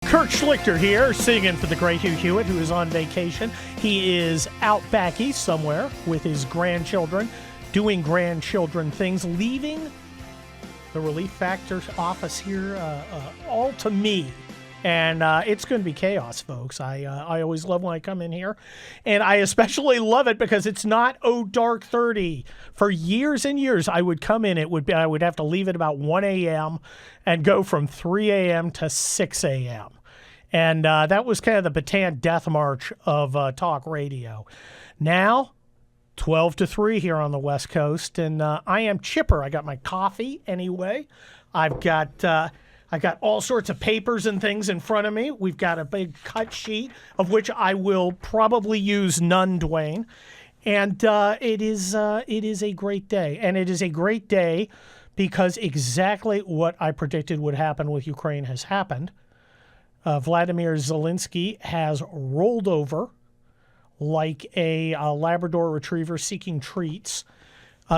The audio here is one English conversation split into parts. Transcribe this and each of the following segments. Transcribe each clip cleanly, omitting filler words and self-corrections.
Kurt Schlichter here, sitting in for the great Hugh Hewitt, who is on vacation. He is out back east somewhere with his grandchildren, doing grandchildren things, leaving the Relief Factor office here all to me. And it's going to be chaos, folks. I always love when I come in here. And I especially love it because it's not dark 30. For years and years, I would come in. I would have to leave at about 1 a.m. and go from 3 a.m. to 6 a.m. And that was kind of the Bataan death march of talk radio. Now, 12 to 3 here on the West Coast. And I am chipper. I got my coffee anyway. I've got all sorts of papers and things in front of me. We've got a big cut sheet, of which I will probably use none, Dwayne. And it is a great day. And it is a great day because exactly what I predicted would happen with Ukraine has happened. Vladimir Zelensky has rolled over like a Labrador retriever seeking treats.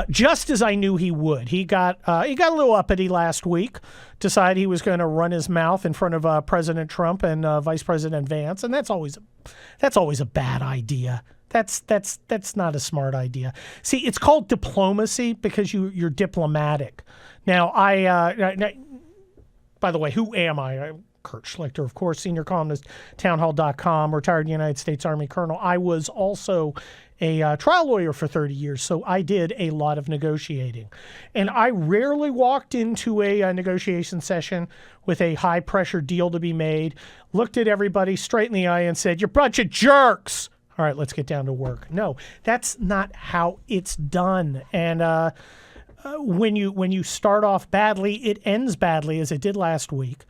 Just as I knew he would. He got a little uppity last week, decided he was going to run his mouth in front of President Trump and Vice President Vance, and that's always a bad idea. That's not a smart idea. See, it's called diplomacy because you're diplomatic. Now, by the way, who am I? I'm Kurt Schlichter, of course, senior columnist, townhall.com, retired United States Army colonel. I was also a trial lawyer for 30 years, so I did a lot of negotiating. And I rarely walked into a negotiation session with a high-pressure deal to be made, looked at everybody straight in the eye and said, "You're a bunch of jerks. All right, let's get down to work." No, that's not how it's done. And when you start off badly, it ends badly, as it did last week.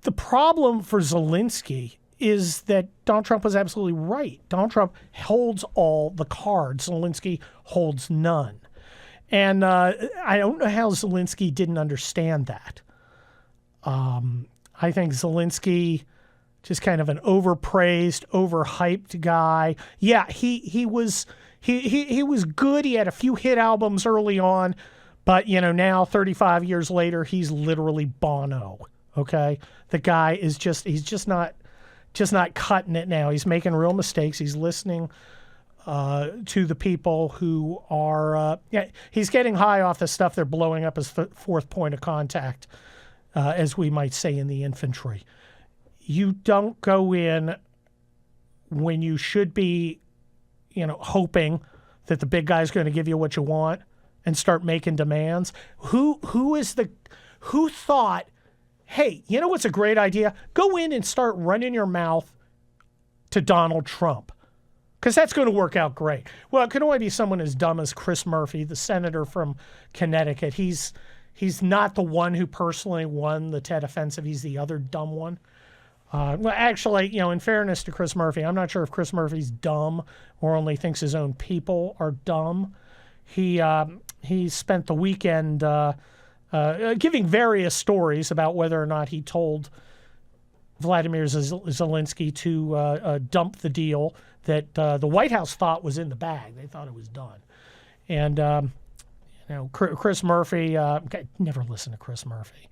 The problem for Zelensky is that Donald Trump was absolutely right. Donald Trump holds all the cards. Zelensky holds none. And I don't know how Zelensky didn't understand that. I think Zelensky, just kind of an overpraised, overhyped guy. Yeah, he was good. He had a few hit albums early on, but now 35 years later, he's literally Bono. Okay, the guy is he's not cutting it now. He's making real mistakes. He's listening to the people who are, he's getting high off the stuff they're blowing up as fourth point of contact, as we might say in the infantry. You don't go in when you should be, hoping that the big guy's going to give you what you want and start making demands. Who thought, hey, you know what's a great idea? Go in and start running your mouth to Donald Trump, because that's going to work out great. Well, it could only be someone as dumb as Chris Murphy, the senator from Connecticut. He's not the one who personally won the Tet Offensive. He's the other dumb one. Well, actually, in fairness to Chris Murphy, I'm not sure if Chris Murphy's dumb or only thinks his own people are dumb. He spent the weekend giving various stories about whether or not he told Vladimir Zelensky to dump the deal that the White House thought was in the bag. They thought it was done. And, Chris Murphy, never listen to Chris Murphy.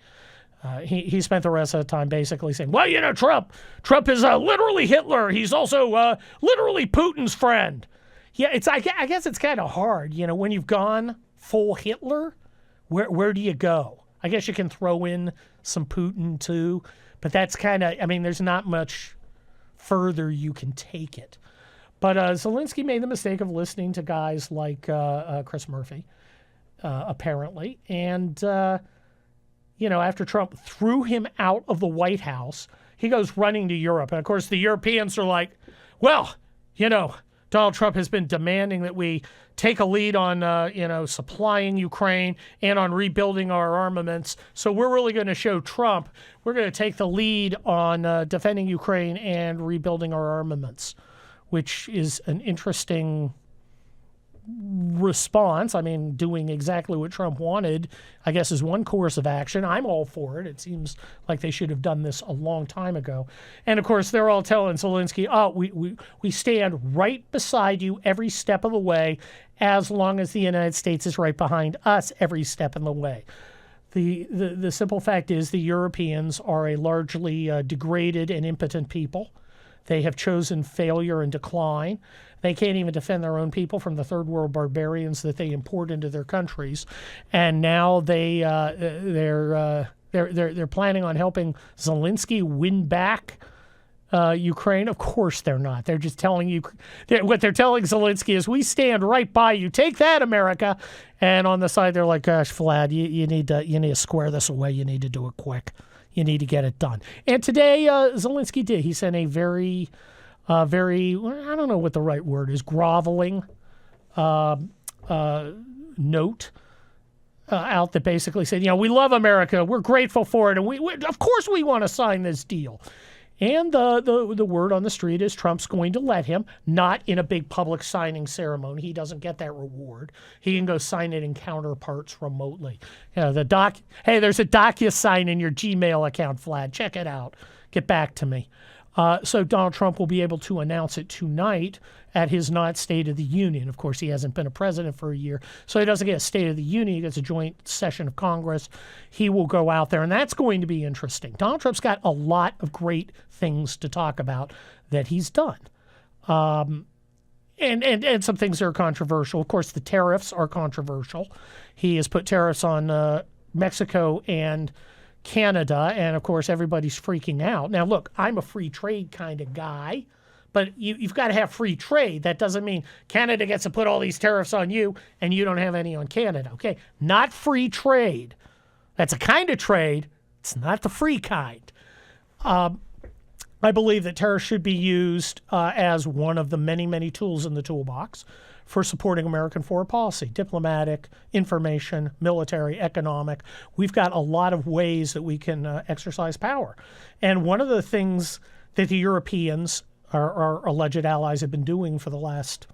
He spent the rest of the time basically saying, well, Trump is literally Hitler. He's also literally Putin's friend. Yeah, I guess it's kind of hard, when you've gone full Hitler. Where do you go? I guess you can throw in some Putin too, but that's kind of, there's not much further you can take it. But Zelensky made the mistake of listening to guys like Chris Murphy, apparently. And, after Trump threw him out of the White House, he goes running to Europe. And, of course, the Europeans are like, well, Donald Trump has been demanding that we take a lead on, supplying Ukraine and on rebuilding our armaments. So we're really going to show Trump we're going to take the lead on defending Ukraine and rebuilding our armaments, which is an interesting response. Doing exactly what Trump wanted, I guess, is one course of action. I'm all for it. It seems like they should have done this a long time ago. And, of course, they're all telling Zelensky, we stand right beside you every step of the way as long as the United States is right behind us every step of the way. The simple fact is the Europeans are a largely degraded and impotent people. They have chosen failure and decline. They can't even defend their own people from the third world barbarians that they import into their countries, and now they're planning on helping Zelensky win back Ukraine. Of course they're not. They're just telling you what they're telling Zelensky is, we stand right by you. Take that, America. And on the side, they're like, gosh, Vlad, you need to square this away. You need to do it quick. You need to get it done. And today, Zelensky did. He sent a very, I don't know what the right word is, groveling note out that basically said, we love America. We're grateful for it. And we of course we want to sign this deal. And the word on the street is Trump's going to let him, not in a big public signing ceremony. He doesn't get that reward. He can go sign it in counterparts remotely. Hey, there's a DocuSign in your Gmail account, Vlad. Check it out. Get back to me. So Donald Trump will be able to announce it tonight at his not State of the Union. Of course, he hasn't been a president for a year, so he doesn't get a State of the Union. He gets a joint session of Congress. He will go out there, and that's going to be interesting. Donald Trump's got a lot of great things to talk about that he's done. And some things that are controversial. Of course, the tariffs are controversial. He has put tariffs on Mexico and Canada, and of course everybody's freaking out. Now look, I'm a free trade kind of guy, but you've got to have free trade. That doesn't mean Canada gets to put all these tariffs on you and you don't have any on Canada. Okay, not free trade. That's a kind of trade. It's not the free kind. I believe that tariffs should be used as one of the many, many tools in the toolbox for supporting American foreign policy, diplomatic, information, military, economic. We've got a lot of ways that we can exercise power. And one of the things that the Europeans, our alleged allies, have been doing for the last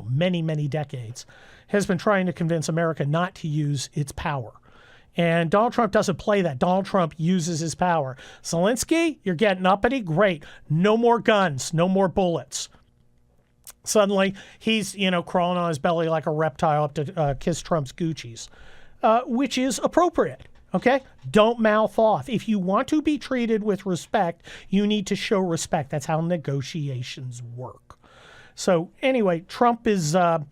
many, many decades has been trying to convince America not to use its power. And Donald Trump doesn't play that. Donald Trump uses his power. Zelensky, you're getting uppity? Great. No more guns, no more bullets. Suddenly, he's, crawling on his belly like a reptile up to kiss Trump's Gucci's, which is appropriate, okay? Don't mouth off. If you want to be treated with respect, you need to show respect. That's how negotiations work. So anyway, Trump is out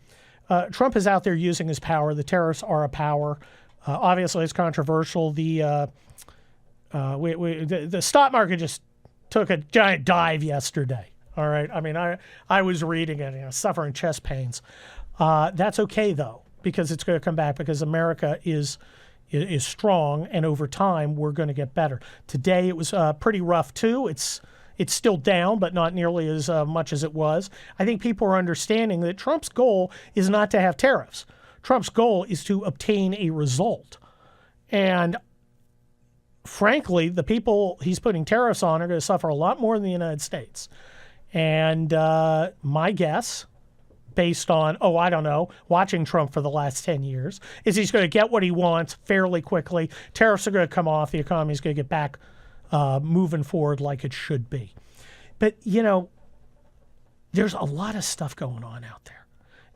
there using his power. The tariffs are a power. Obviously, it's controversial. The stock market just took a giant dive yesterday. All right. I mean, I was reading it, suffering chest pains. That's okay though, because it's going to come back because America is strong, and over time we're going to get better. Today it was pretty rough too. It's still down, but not nearly as much as it was. I think people are understanding that Trump's goal is not to have tariffs. Trump's goal is to obtain a result, and frankly, the people he's putting tariffs on are going to suffer a lot more than the United States. And my guess, based on, watching Trump for the last 10 years, is he's going to get what he wants fairly quickly. Tariffs are going to come off. The economy is going to get back moving forward like it should be. But, there's a lot of stuff going on out there.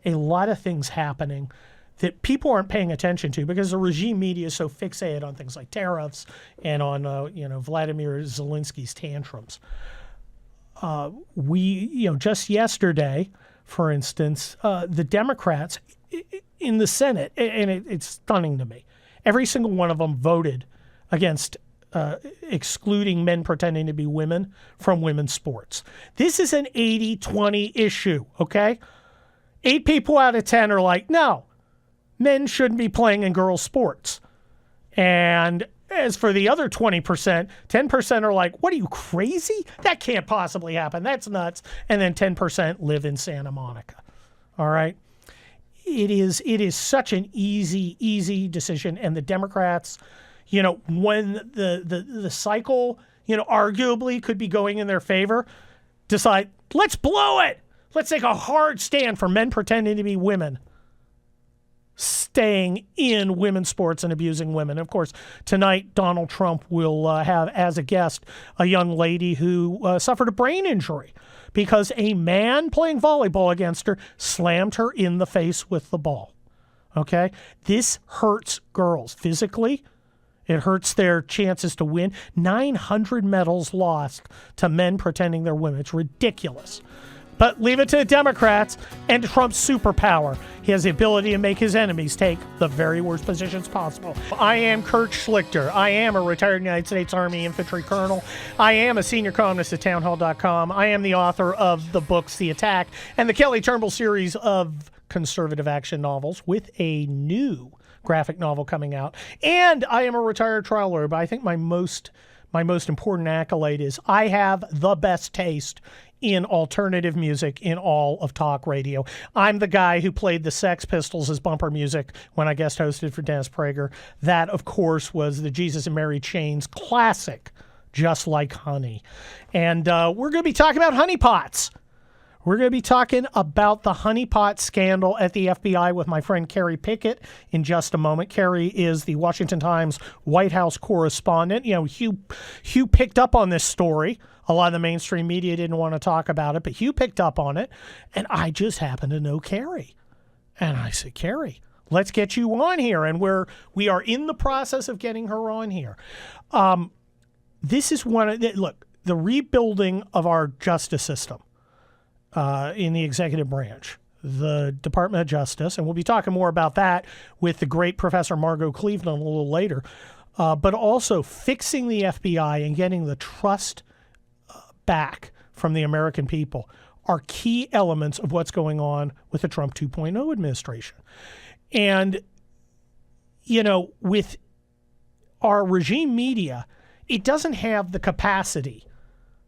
A lot of things happening that people aren't paying attention to because the regime media is so fixated on things like tariffs and on, Vladimir Zelensky's tantrums. Just yesterday, for instance, the Democrats in the Senate, and it's stunning to me, every single one of them voted against excluding men pretending to be women from women's sports. This is an 80-20 issue, okay? 8 people out of 10 are like, no, men shouldn't be playing in girls' sports. And as for the other 20%, 10% are like, what are you, crazy? That can't possibly happen. That's nuts. And then 10% live in Santa Monica. All right? It is such an easy decision. And the Democrats, when the cycle, arguably could be going in their favor, decide, let's blow it. Let's take a hard stand for men pretending to be women staying in women's sports and abusing women. Of course, tonight, Donald Trump will have as a guest a young lady who suffered a brain injury because a man playing volleyball against her slammed her in the face with the ball. Okay? This hurts girls physically It hurts their chances to win. 900 medals lost to men pretending they're women. It's ridiculous. But leave it to the Democrats and Trump's superpower. He has the ability to make his enemies take the very worst positions possible. I am Kurt Schlichter. I am a retired United States Army infantry colonel. I am a senior columnist at townhall.com. I am the author of the books The Attack and the Kelly Turnbull series of conservative action novels, with a new graphic novel coming out. And I am a retired trial lawyer, but I think my most important accolade is I have the best taste in alternative music in all of talk radio. I'm the guy who played the Sex Pistols as bumper music when I guest hosted for Dennis Prager. That, of course, was the Jesus and Mary Chain's classic, Just Like Honey. And we're going to be talking about honeypots. We're going to be talking about the honeypot scandal at the FBI with my friend Kerry Pickett in just a moment. Kerry is the Washington Times White House correspondent. You know, Hugh picked up on this story. A lot of the mainstream media didn't want to talk about it, but Hugh picked up on it, and I just happen to know Kerry. And I said, Kerry, let's get you on here. And we are in the process of getting her on here. This is the rebuilding of our justice system. In the executive branch, the Department of Justice, and we'll be talking more about that with the great Professor Margot Cleveland a little later, but also fixing the FBI and getting the trust back from the American people are key elements of what's going on with the Trump 2.0 administration. And, you know, with our regime media, it doesn't have the capacity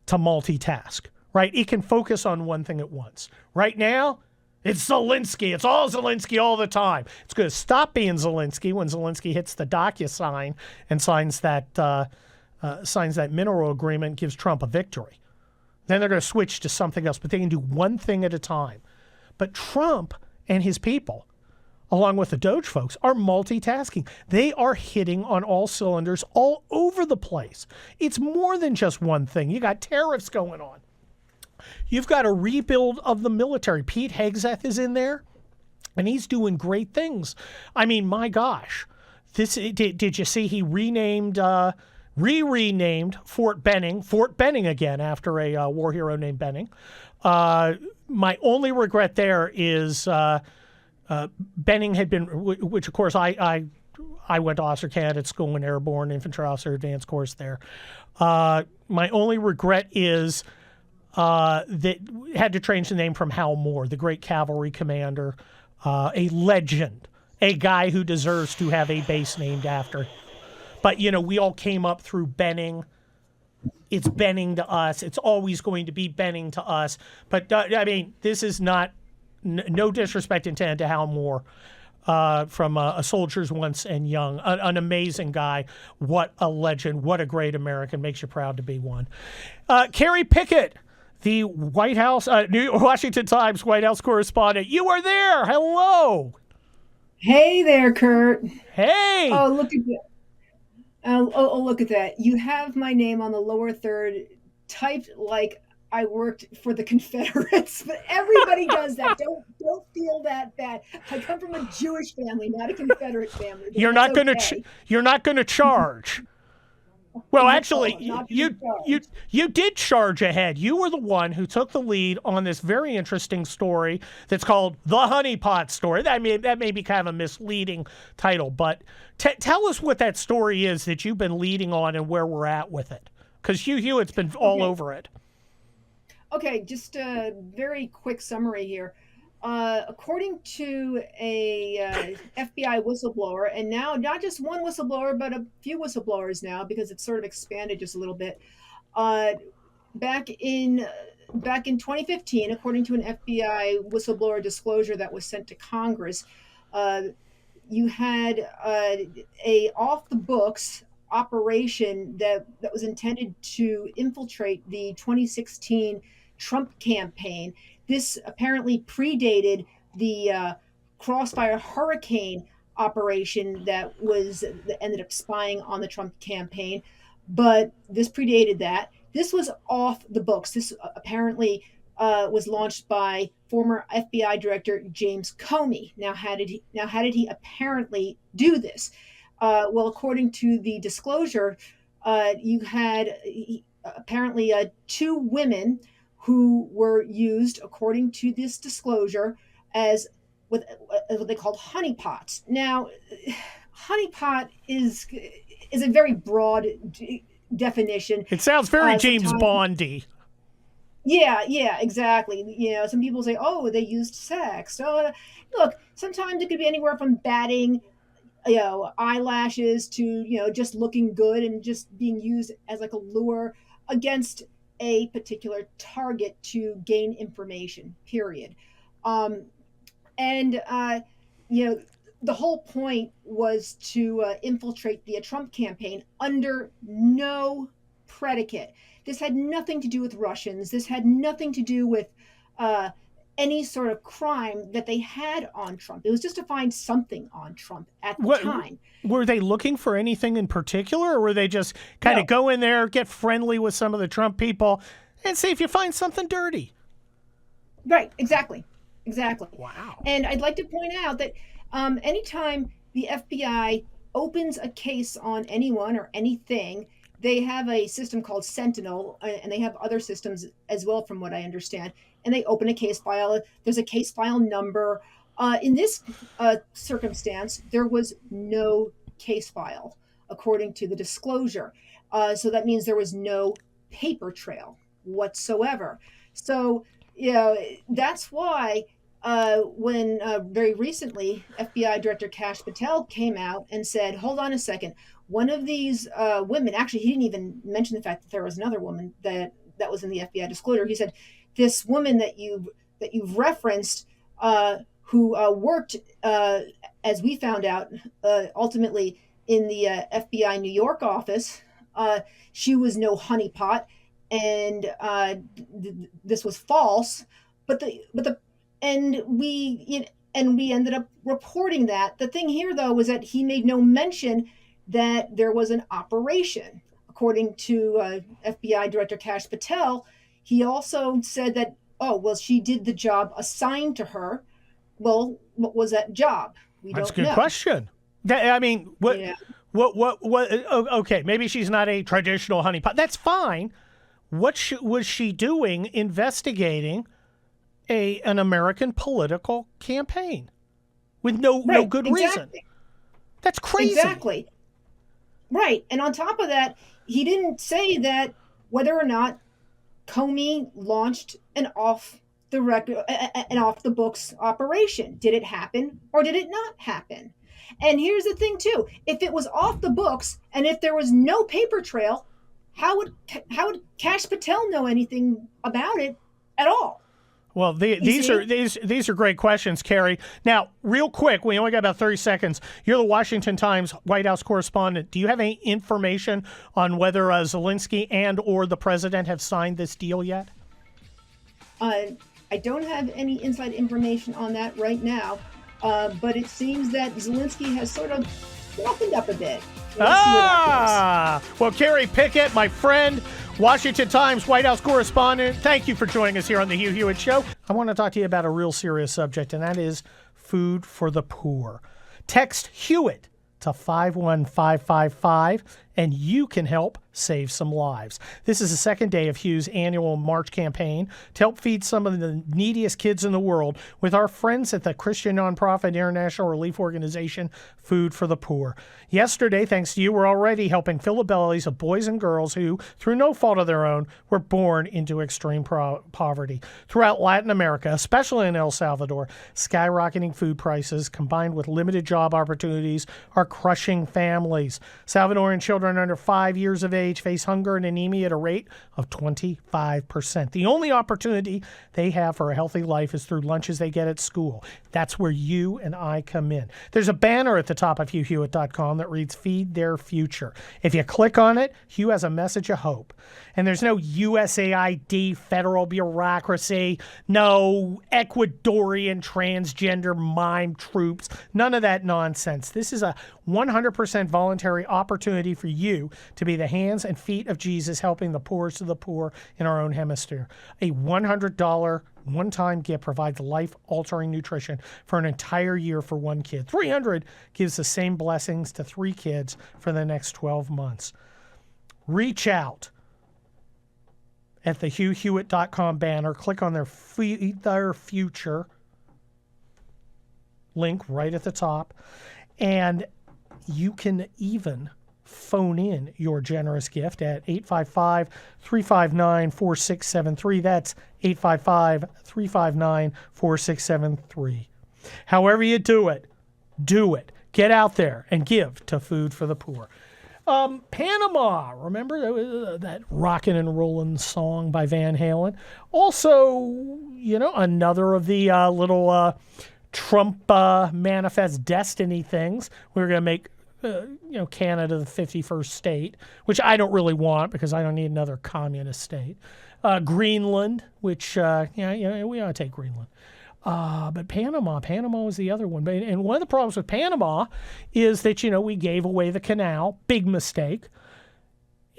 to multitask. Right? It can focus on one thing at once. Right now, it's Zelensky. It's all Zelensky all the time. It's going to stop being Zelensky when Zelensky hits the DocuSign and signs that mineral agreement, gives Trump a victory. Then they're going to switch to something else, but they can do one thing at a time. But Trump and his people, along with the Doge folks, are multitasking. They are hitting on all cylinders all over the place. It's more than just one thing. You got tariffs going on. You've got a rebuild of the military. Pete Hegseth is in there, and he's doing great things. I mean, my gosh. Did you see he renamed Fort Benning again after a war hero named Benning. My only regret there is Benning had been, which of course I went to officer candidate school and airborne infantry officer advanced course there. My only regret is that had to change the name from Hal Moore, the great cavalry commander, a legend, a guy who deserves to have a base named after him. But, you know, we all came up through Benning. It's Benning to us. It's always going to be Benning to us. But, I mean, this is not, no disrespect intended to Hal Moore from A Soldier's Once and Young. An amazing guy. What a legend. What a great American. Makes you proud to be one. Kerry Pickett, the White House, Washington Times White House correspondent. You are there. Hello. Hey there, Kurt. Hey. Oh, look at that. Look at that. You have my name on the lower third, typed like I worked for the Confederates, but everybody does that. Don't feel that bad. I come from a Jewish family, not a Confederate family. You're not going to charge. Well, actually, you did charge ahead. You were the one who took the lead on this very interesting story that's called The Honeypot Story. That may be kind of a misleading title, but tell us what that story is that you've been leading on and where we're at with it. Because Hugh Hewitt's been all over it. Okay, just a very quick summary here. According to a FBI whistleblower, and now not just one whistleblower, but a few whistleblowers now, because it's sort of expanded just a little bit. Back in 2015, according to an FBI whistleblower disclosure that was sent to Congress, you had a off-the-books operation that was intended to infiltrate the 2016 Trump campaign. This apparently predated the Crossfire Hurricane operation that ended up spying on the Trump campaign, but this predated that. This was off the books. This apparently was launched by former FBI Director James Comey. Now, how did he apparently do this? Well, according to the disclosure, you had apparently two women who were used, according to this disclosure, as what they called honeypots. Now, honeypot is a very broad definition. It sounds very James Sometimes, Bondy. yeah, exactly. Some people say, "Oh, they used sex." Look, sometimes it could be anywhere from batting, eyelashes to just looking good and just being used as like a lure against a particular target to gain information. Period. Um, and you know the whole point was to infiltrate the Trump campaign under no predicate. This had nothing to do with Russians. This had nothing to do with uh, any sort of crime that they had on Trump. It was just to find something on Trump at the What time. were they looking for anything in particular, or were they just kind of No, go in there, get friendly with some of the Trump people, and see if you find something dirty? right, exactly. Wow. And I'd like to point out that anytime the FBI opens a case on anyone or anything, they have a system called Sentinel, and they have other systems as well, from what I understand. And they open a case file. There's a case file number. In this circumstance, there was no case file, according to the disclosure. So that means there was no paper trail whatsoever. So, that's why when very recently FBI Director Kash Patel came out and said, "Hold on a second, one of these women." Actually, he didn't even mention the fact that there was another woman that was in the FBI disclosure. He said, "This woman that you've referenced, who worked, as we found out, ultimately in the FBI New York office, she was no honeypot, and this was false." But the and we ended up reporting that. The thing here, though, was that he made no mention that there was an operation. According to FBI Director Kash Patel, he also said that, oh, well, she did the job assigned to her. Well, what was that job? We That's a don't good know. question. I mean, Yeah, okay, maybe she's not a traditional honeypot. That's fine. What was she doing investigating an American political campaign with no right, good reason? exactly, That's crazy. exactly. Right. And on top of that, he didn't say that whether or not Comey launched an off the books operation. Did it happen or did it not happen? And here's the thing too: if it was off the books and if there was no paper trail, how would Kash Patel know anything about it at all? Well, You see? these are great questions, Carrie. Now, real quick, we only got about 30 seconds. You're the Washington Times White House correspondent. Do you have any information on whether Zelensky and or the president have signed this deal yet? Uh, I don't have any inside information on that right now, but it seems that Zelensky has sort of softened up a bit. We'll see where that goes. Well, Carrie Pickett, my friend, Washington Times White House correspondent, thank you for joining us here on the Hugh Hewitt Show. I want to talk to you about a real serious subject, and that is food for the poor. Text Hewitt to 51555, and you can help save some lives. This is the second day of Hugh's annual March campaign to help feed some of the neediest kids in the world with our friends at the Christian nonprofit international relief organization Food for the Poor. Yesterday, thanks to you, we're already helping fill the bellies of boys and girls who, through no fault of their own, were born into extreme poverty. Throughout Latin America, especially in El Salvador, skyrocketing food prices combined with limited job opportunities are crushing families. Salvadoran children under 5 years of age face hunger and anemia at a rate of 25%. The only opportunity they have for a healthy life is through lunches they get at school. That's where you and I come in. There's a banner at the top of HughHewitt.com that reads Feed Their Future. If you click on it, Hugh has a message of hope. And there's no USAID federal bureaucracy, no Ecuadorian transgender mime troops, none of that nonsense. This is a 100% voluntary opportunity for you to be the hands and feet of Jesus, helping the poorest of the poor in our own hemisphere. A $100 one-time gift provides life-altering nutrition for an entire year for one kid. $300 gives the same blessings to 3 kids for the next 12 months. Reach out at the HughHewitt.com banner. Click on their future link right at the top, and you can even phone in your generous gift at 855-359-4673. That's 855-359-4673. However you do it. Get out there and give to Food for the Poor. Panama, remember that rockin' and rollin' song by Van Halen? Also, another of the little Trump manifest destiny things. We're going to make Canada the 51st state, which I don't really want because I don't need another communist state. Greenland, which we ought to take Greenland. But Panama was the other one. And one of the problems with Panama is that, we gave away the canal, big mistake,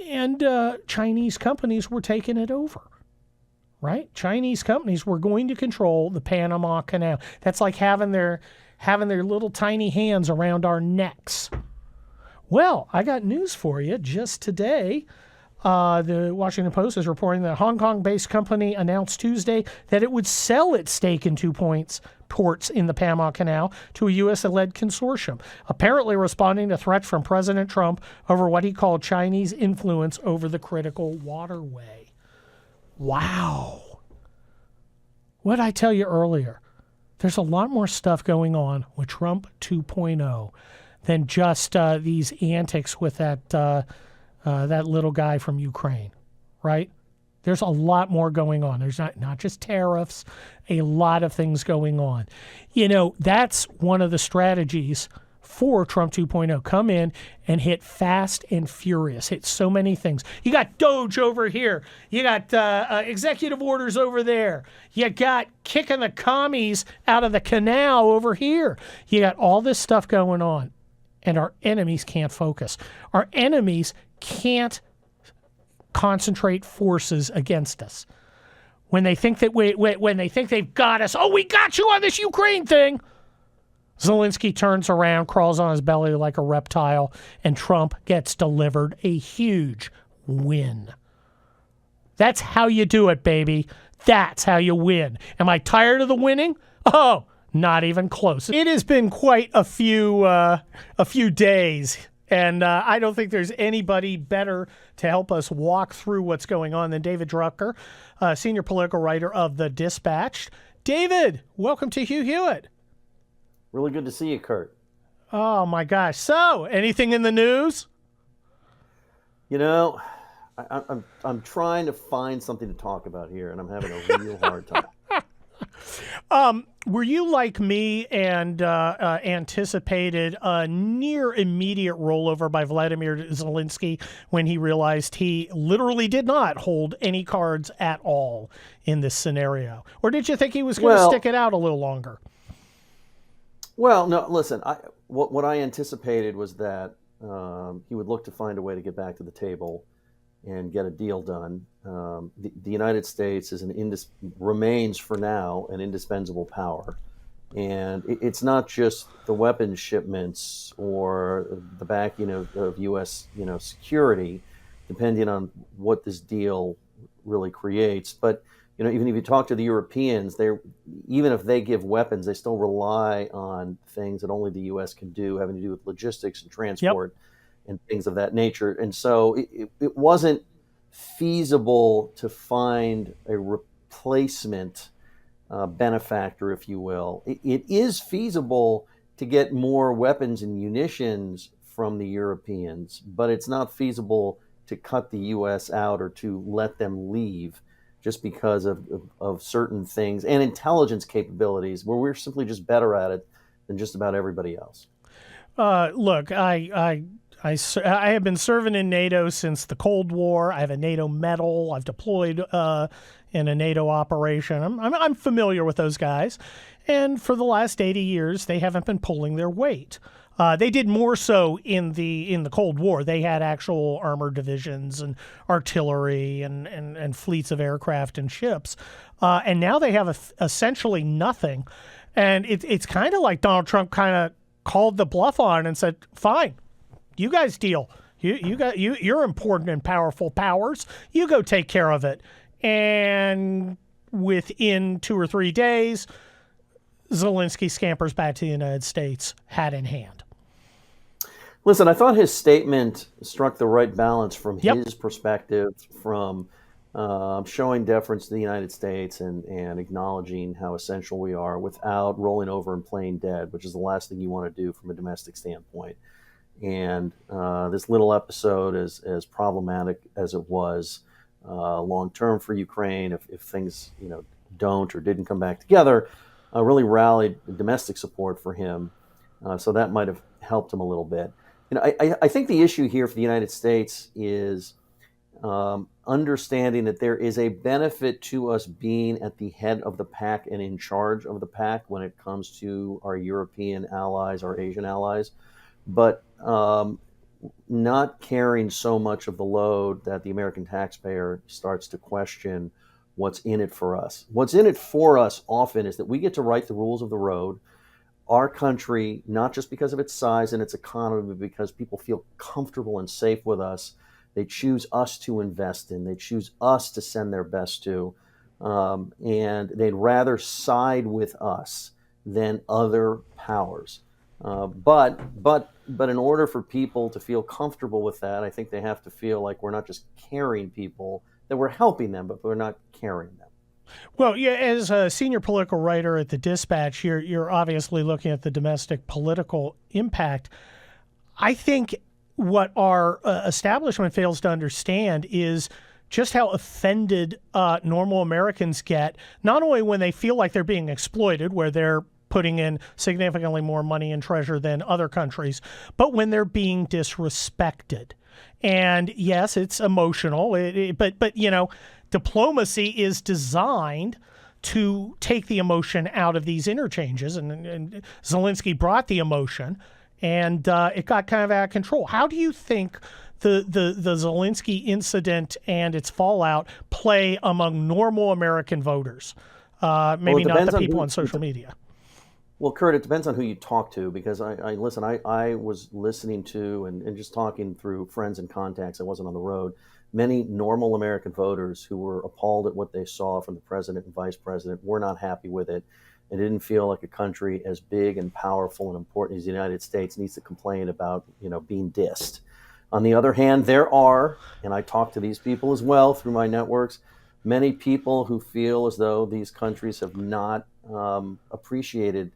and Chinese companies were taking it over, right? Chinese companies were going to control the Panama Canal. That's like having their little tiny hands around our necks. Well, I got news for you just today. The Washington Post is reporting that a Hong Kong-based company announced Tuesday that it would sell its stake in 2 ports in the Panama Canal to a U.S.-led consortium, apparently responding to threats from President Trump over what he called Chinese influence over the critical waterway. Wow. What did I tell you earlier? There's a lot more stuff going on with Trump 2.0 than just these antics with that little guy from Ukraine, right? There's a lot more going on. There's not just tariffs, a lot of things going on. That's one of the strategies for Trump 2.0. Come in and hit fast and furious. Hit so many things. You got Doge over here. You got executive orders over there. You got kicking the commies out of the canal over here. You got all this stuff going on. And our enemies can't focus. Our enemies can't concentrate forces against us. When they think that when they think they've got us, we got you on this Ukraine thing. Zelensky turns around, crawls on his belly like a reptile, and Trump gets delivered a huge win. That's how you do it, baby. That's how you win. Am I tired of the winning? Oh, not even close. It has been quite a few days, and I don't think there's anybody better to help us walk through what's going on than David Drucker, senior political writer of The Dispatch. David, welcome to Hugh Hewitt. Really good to see you, Kurt. Oh, my gosh. So, anything in the news? I'm trying to find something to talk about here, and I'm having a real hard time. Were you like me and anticipated a near immediate rollover by Vladimir Zelensky when he realized he literally did not hold any cards at all in this scenario? Or did you think he was going to stick it out a little longer? Well, no, listen, what I anticipated was that he would look to find a way to get back to the table and get a deal done. The United States remains for now an indispensable power. And it's not just the weapons shipments or the backing of U.S. security, depending on what this deal really creates. But even if you talk to the Europeans, even if they give weapons, they still rely on things that only the U.S. can do, having to do with logistics and transport. Yep. And things of that nature. And so it wasn't feasible to find a replacement benefactor, if you will. It is feasible to get more weapons and munitions from the Europeans, but it's not feasible to cut the U.S. out or to let them leave just because of certain things and intelligence capabilities where we're simply just better at it than just about everybody else. Look, I have been serving in NATO since the Cold War. I have a NATO medal. I've deployed in a NATO operation. I'm familiar with those guys. And for the last 80 years, they haven't been pulling their weight. They did more so in the Cold War. They had actual armored divisions and artillery and fleets of aircraft and ships. And now they have essentially nothing. And it's kind of like Donald Trump kind of called the bluff on and said, fine, you guys deal. You're important and powerful powers. You go take care of it. And within 2 or 3 days, Zelensky scampers back to the United States, hat in hand. Listen, I thought his statement struck the right balance from his perspective, from showing deference to the United States and acknowledging how essential we are without rolling over and playing dead, which is the last thing you want to do from a domestic standpoint. And this little episode, as problematic as it was long term for Ukraine, if things don't or didn't come back together, really rallied domestic support for him. So that might have helped him a little bit. I think the issue here for the United States is understanding that there is a benefit to us being at the head of the pack and in charge of the pack when it comes to our European allies, our Asian allies, but not carrying so much of the load that the American taxpayer starts to question what's in it for us. What's in it for us often is that we get to write the rules of the road. Our country, not just because of its size and its economy, but because people feel comfortable and safe with us, they choose us to invest in. They choose us to send their best to, and they'd rather side with us than other powers. But in order for people to feel comfortable with that, I think they have to feel like we're not just carrying people, that we're helping them, but we're not carrying them. Well, yeah, as a senior political writer at the Dispatch, you're obviously looking at the domestic political impact. I think what our establishment fails to understand is just how offended normal Americans get, not only when they feel like they're being exploited, where they're putting in significantly more money and treasure than other countries, but when they're being disrespected. And yes, it's emotional, but diplomacy is designed to take the emotion out of these interchanges, and Zelensky brought the emotion, and it got kind of out of control. How do you think the Zelensky incident and its fallout play among normal American voters? Maybe not the people on social media. Well, Kurt, it depends on who you talk to, because I was listening to and just talking through friends and contacts. I wasn't on the road. Many normal American voters who were appalled at what they saw from the president and vice president were not happy with it. It didn't feel like a country as big and powerful and important as the United States needs to complain about, being dissed. On the other hand, there are, and I talk to these people as well through my networks, many people who feel as though these countries have not appreciated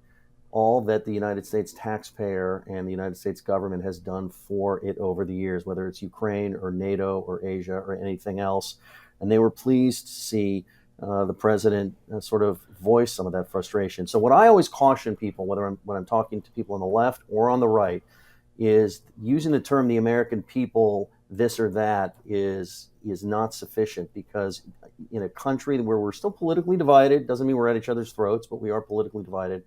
all that the United States taxpayer and the United States government has done for it over the years, whether it's Ukraine or NATO or Asia or anything else. And they were pleased to see the president sort of voice some of that frustration. So what I always caution people, when I'm talking to people on the left or on the right, is using the term the American people, this or that, is not sufficient, because in a country where we're still politically divided, doesn't mean we're at each other's throats, but we are politically divided.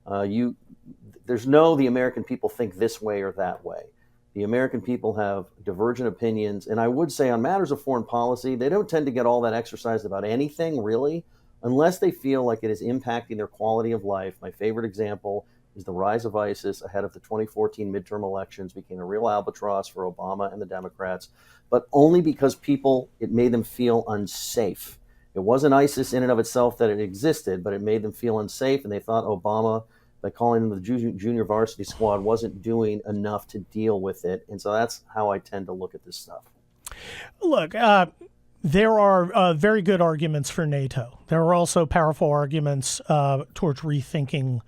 The American people think this way or that way. The American people have divergent opinions, and I would say on matters of foreign policy, they don't tend to get all that exercised about anything, really, unless they feel like it is impacting their quality of life. My favorite example is the rise of ISIS ahead of the 2014 midterm elections became a real albatross for Obama and the Democrats, but only because it made them feel unsafe. It wasn't ISIS in and of itself that it existed, but it made them feel unsafe, and they thought Obama, by calling them the junior varsity squad, wasn't doing enough to deal with it. And so that's how I tend to look at this stuff. Look, there are very good arguments for NATO. There are also powerful arguments towards rethinking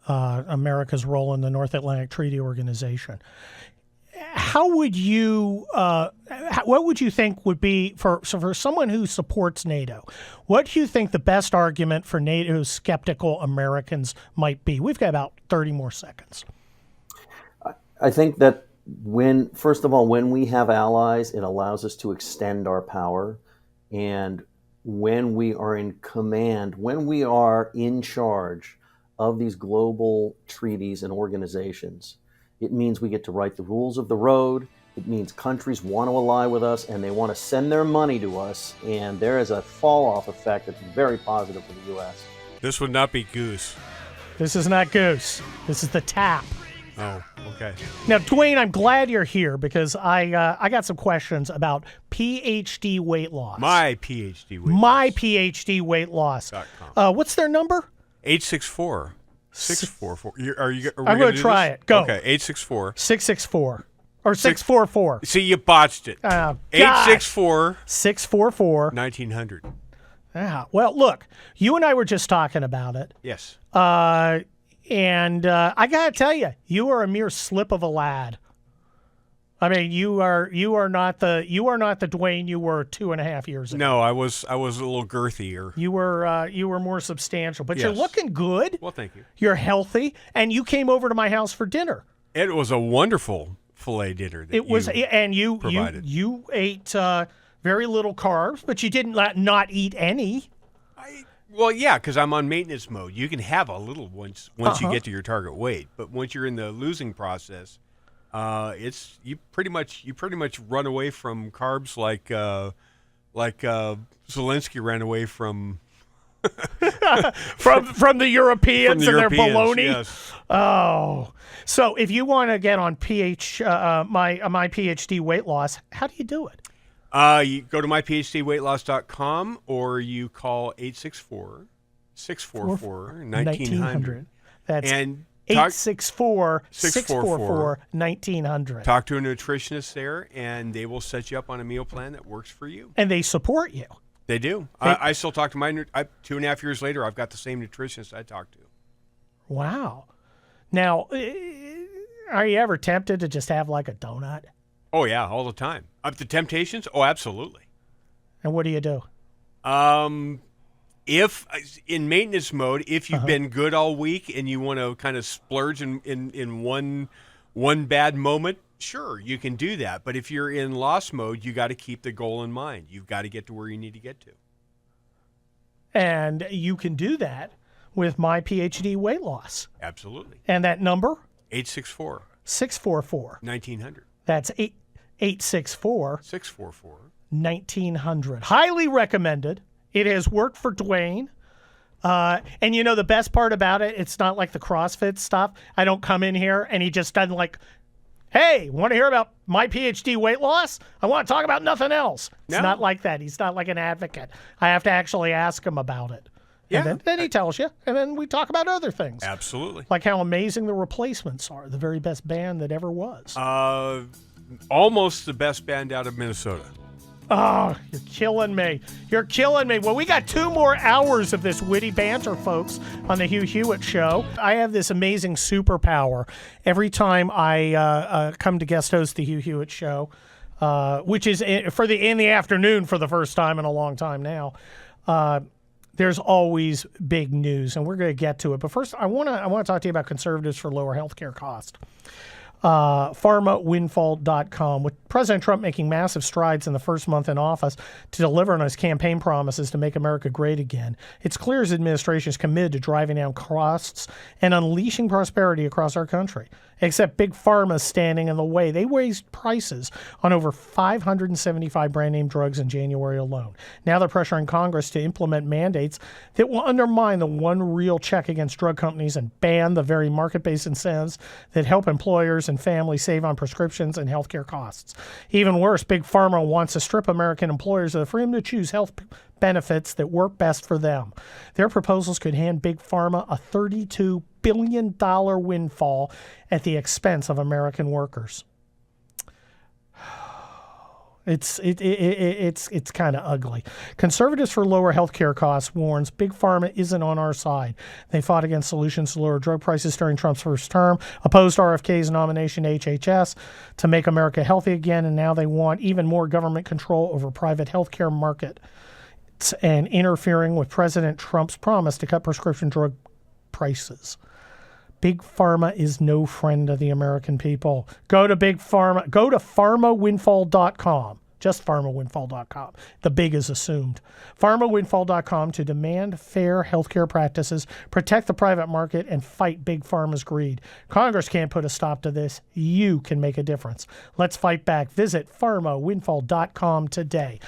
America's role in the North Atlantic Treaty Organization. How would you, what would you think would be, for someone who supports NATO, what do you think the best argument for NATO skeptical Americans might be? We've got about 30 more seconds. I think that first of all, when we have allies, it allows us to extend our power. And when we are in command, when we are in charge of these global treaties and organizations, It means we get to write the rules of the road. It means countries want to ally with us and they want to send their money to us. And there is a fall-off effect that's very positive for the U.S. This would not be Goose. This is not Goose. This is the tap. Oh, okay. Now, Dwayne, I'm glad you're here because I got some questions about PhD weight loss. My PhD weight My loss. PhD weight loss. .com. What's their number? 864 644. Are you? I'm going to try it. Go. Okay, 864 664 or 644. See, you botched it. 864 644 1900. Well, look, you and I were just talking about it. Yes. And I gotta tell you, you are a mere slip of a lad. I mean, you are not the Dwayne you were 2.5 years ago. No, I was a little girthier. You were more substantial, but you're Yes. looking good. Well, thank you. You're healthy, and you came over to my house for dinner. It was a wonderful filet dinner. That you provided. You ate very little carbs, but you didn't not eat any. Well, yeah, because I'm on maintenance mode. You can have a little once you get to your target weight, but once you're in the losing process, you pretty much run away from carbs like Zelensky ran away from from the Europeans from the and their Europeans, baloney. yes. Oh, so if you want to get on my PhD weight loss, how do you do it? You go to myphdweightloss.com or you call 864-644-1900. That's and 864-644-1900. Talk to a nutritionist there, and they will set you up on a meal plan that works for you. And they support you. They do. I still talk to my 2.5 years later. I've got the same nutritionist I talk to. Wow. Now, are you ever tempted to just have like a donut? Oh yeah, all the time. Up to temptations? Oh, absolutely. And what do you do? If in maintenance mode, if you've been good all week and you want to kind of splurge in one bad moment, sure, you can do that. But if you're in loss mode, you got to keep the goal in mind. You've got to get to where you need to get to. And you can do that with my PhD weight loss. Absolutely. And that number? 864 644 1900. That's 864 644 1900. Highly recommended. It has worked for Dwayne. And you know the best part about it, it's not like the CrossFit stuff. I don't come in here and he just doesn't like, hey, want to hear about my PhD weight loss? I want to talk about nothing else. It's not like that. He's not like an advocate. I have to actually ask him about it. Yeah. And then he tells you, and then we talk about other things. Absolutely. Like how amazing the Replacements are, the very best band that ever was. Almost the best band out of Minnesota. Oh, you're killing me. You're killing me. Well, we got 2 more hours of this witty banter, folks, on the Hugh Hewitt Show. I have this amazing superpower. Every time I come to guest host the Hugh Hewitt Show, which is in the afternoon for the first time in a long time now, there's always big news, and we're going to get to it. But first, I want to talk to you about Conservatives for Lower Healthcare Cost. PharmaWindfall.com. With President Trump making massive strides in the first month in office to deliver on his campaign promises to make America great again, it's clear his administration is committed to driving down costs and unleashing prosperity across our country. Except Big Pharma's standing in the way. They raised prices on over 575 brand-name drugs in January alone. Now they're pressuring Congress to implement mandates that will undermine the one real check against drug companies and ban the very market-based incentives that help employers and families save on prescriptions and healthcare costs. Even worse, Big Pharma wants to strip American employers of the freedom to choose health benefits that work best for them. Their proposals could hand Big Pharma a $32 billion windfall at the expense of American workers. It's kind of ugly. Conservatives for Lower Healthcare Costs warns Big Pharma isn't on our side. They fought against solutions to lower drug prices during Trump's first term, opposed RFK's nomination to HHS to make America healthy again, and now they want even more government control over private healthcare market and interfering with President Trump's promise to cut prescription drug prices. Big Pharma is no friend of the American people. Go to Big Pharma. Go to PharmaWindfall.com. Just pharmawindfall.com. The big is assumed. Pharmawindfall.com to demand fair healthcare practices, protect the private market, and fight big pharma's greed. Congress can't put a stop to this. You can make a difference. Let's fight back. Visit pharmawindfall.com today.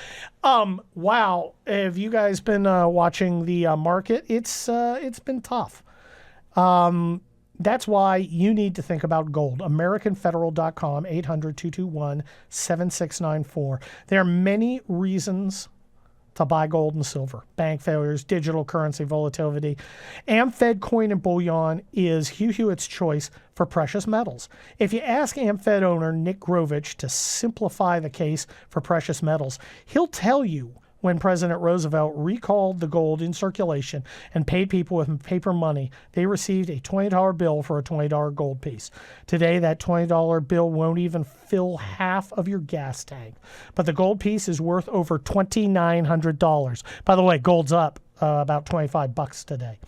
Wow. Have you guys been watching the market? It's been tough. That's why you need to think about gold. AmericanFederal.com, 800-221-7694. There are many reasons to buy gold and silver. Bank failures, digital currency volatility. AmFed Coin and Bullion is Hugh Hewitt's choice for precious metals. If you ask AmFed owner Nick Grovich to simplify the case for precious metals, he'll tell you when President Roosevelt recalled the gold in circulation and paid people with paper money, they received a $20 bill for a $20 gold piece. Today, that $20 bill won't even fill half of your gas tank. But the gold piece is worth over $2,900. By the way, gold's up about $25 today.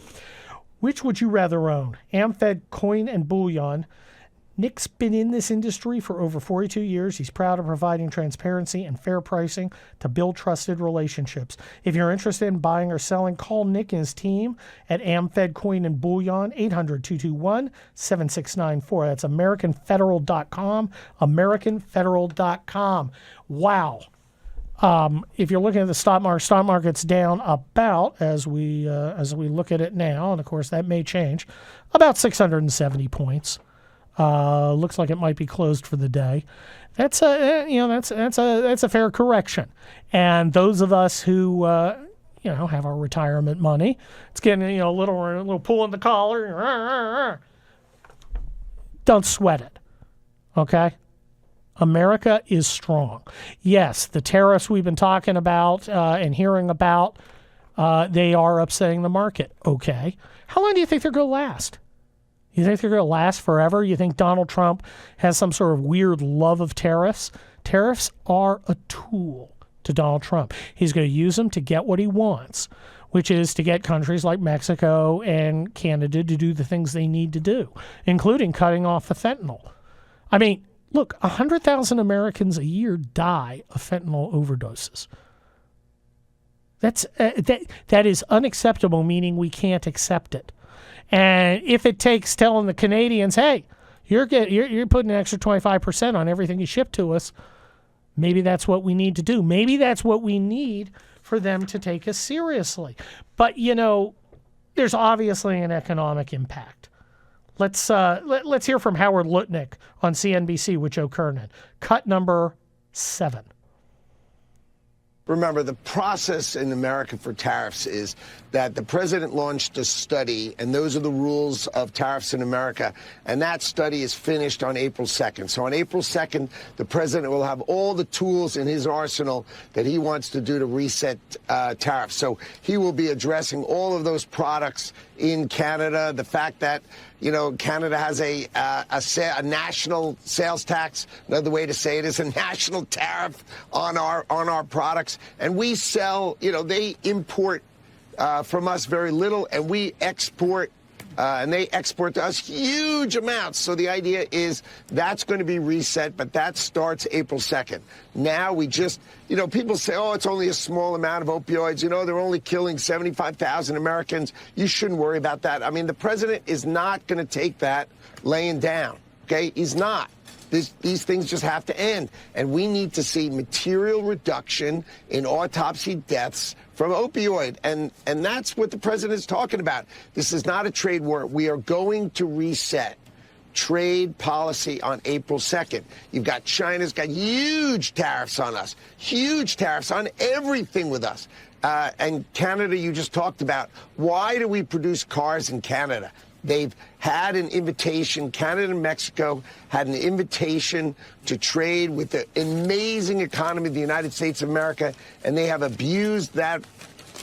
Which would you rather own? AmFed Coin and Bullion. Nick's been in this industry for over 42 years. He's proud of providing transparency and fair pricing to build trusted relationships. If you're interested in buying or selling, call Nick and his team at AmFed Coin and Bullion, 800-221-7694. That's AmericanFederal.com, AmericanFederal.com. Wow. If you're looking at the stock market's down about, as we look at it now, and of course that may change, about 670 points. Looks like it might be closed for the day. That's a fair correction. And those of us who have our retirement money, it's getting a little pull in the collar. Don't sweat it. Okay. America is strong. Yes, the tariffs we've been talking about and hearing about, they are upsetting the market. Okay. How long do you think they're going to last? You think they're going to last forever? You think Donald Trump has some sort of weird love of tariffs? Tariffs are a tool to Donald Trump. He's going to use them to get what he wants, which is to get countries like Mexico and Canada to do the things they need to do, including cutting off the fentanyl. I mean, look, 100,000 Americans a year die of fentanyl overdoses. That is unacceptable, meaning we can't accept it. And if it takes telling the Canadians, hey, you're putting an extra 25% on everything you ship to us, maybe that's what we need to do. Maybe that's what we need for them to take us seriously. But, there's obviously an economic impact. Let's hear from Howard Lutnick on CNBC with Joe Kernan. Cut number 7. Remember, the process in America for tariffs is that the president launched a study, and those are the rules of tariffs in America, and that study is finished on April 2nd. So on April 2nd, the president will have all the tools in his arsenal that he wants to do to reset tariffs. So he will be addressing all of those products in Canada, the fact that Canada has a national sales tax. Another way to say it is a national tariff on our products. And we sell, they import from us very little, and we export, and they export to us huge amounts. So the idea is that's going to be reset, but that starts April 2nd. Now we just, people say, oh, it's only a small amount of opioids. They're only killing 75,000 Americans. You shouldn't worry about that. I mean, the president is not going to take that laying down. Okay? He's not. These things just have to end. And we need to see material reduction in autopsy deaths from opioid. And that's what the president is talking about. This is not a trade war. We are going to reset trade policy on April 2nd. You've got China's got huge tariffs on us, huge tariffs on everything with us. And Canada, you just talked about. Why do we produce cars in Canada? They've had an invitation, Canada and Mexico had an invitation to trade with the amazing economy of the United States of America, and they have abused that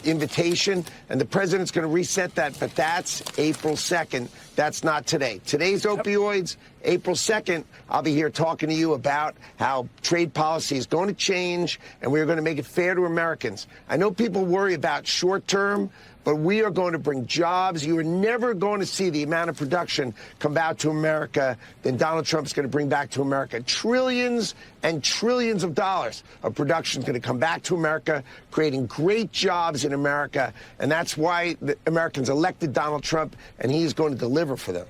invitation, and the president's going to reset that, but that's April 2nd. That's not today. Today's opioids. April 2nd, I'll be here talking to you about how trade policy is going to change, and we're going to make it fair to Americans. I know people worry about short-term, but we are going to bring jobs. You are never going to see the amount of production come back to America than Donald Trump's going to bring back to America. Trillions and trillions of dollars of production is going to come back to America, creating great jobs in America. And that's why the Americans elected Donald Trump, and he's going to deliver for them.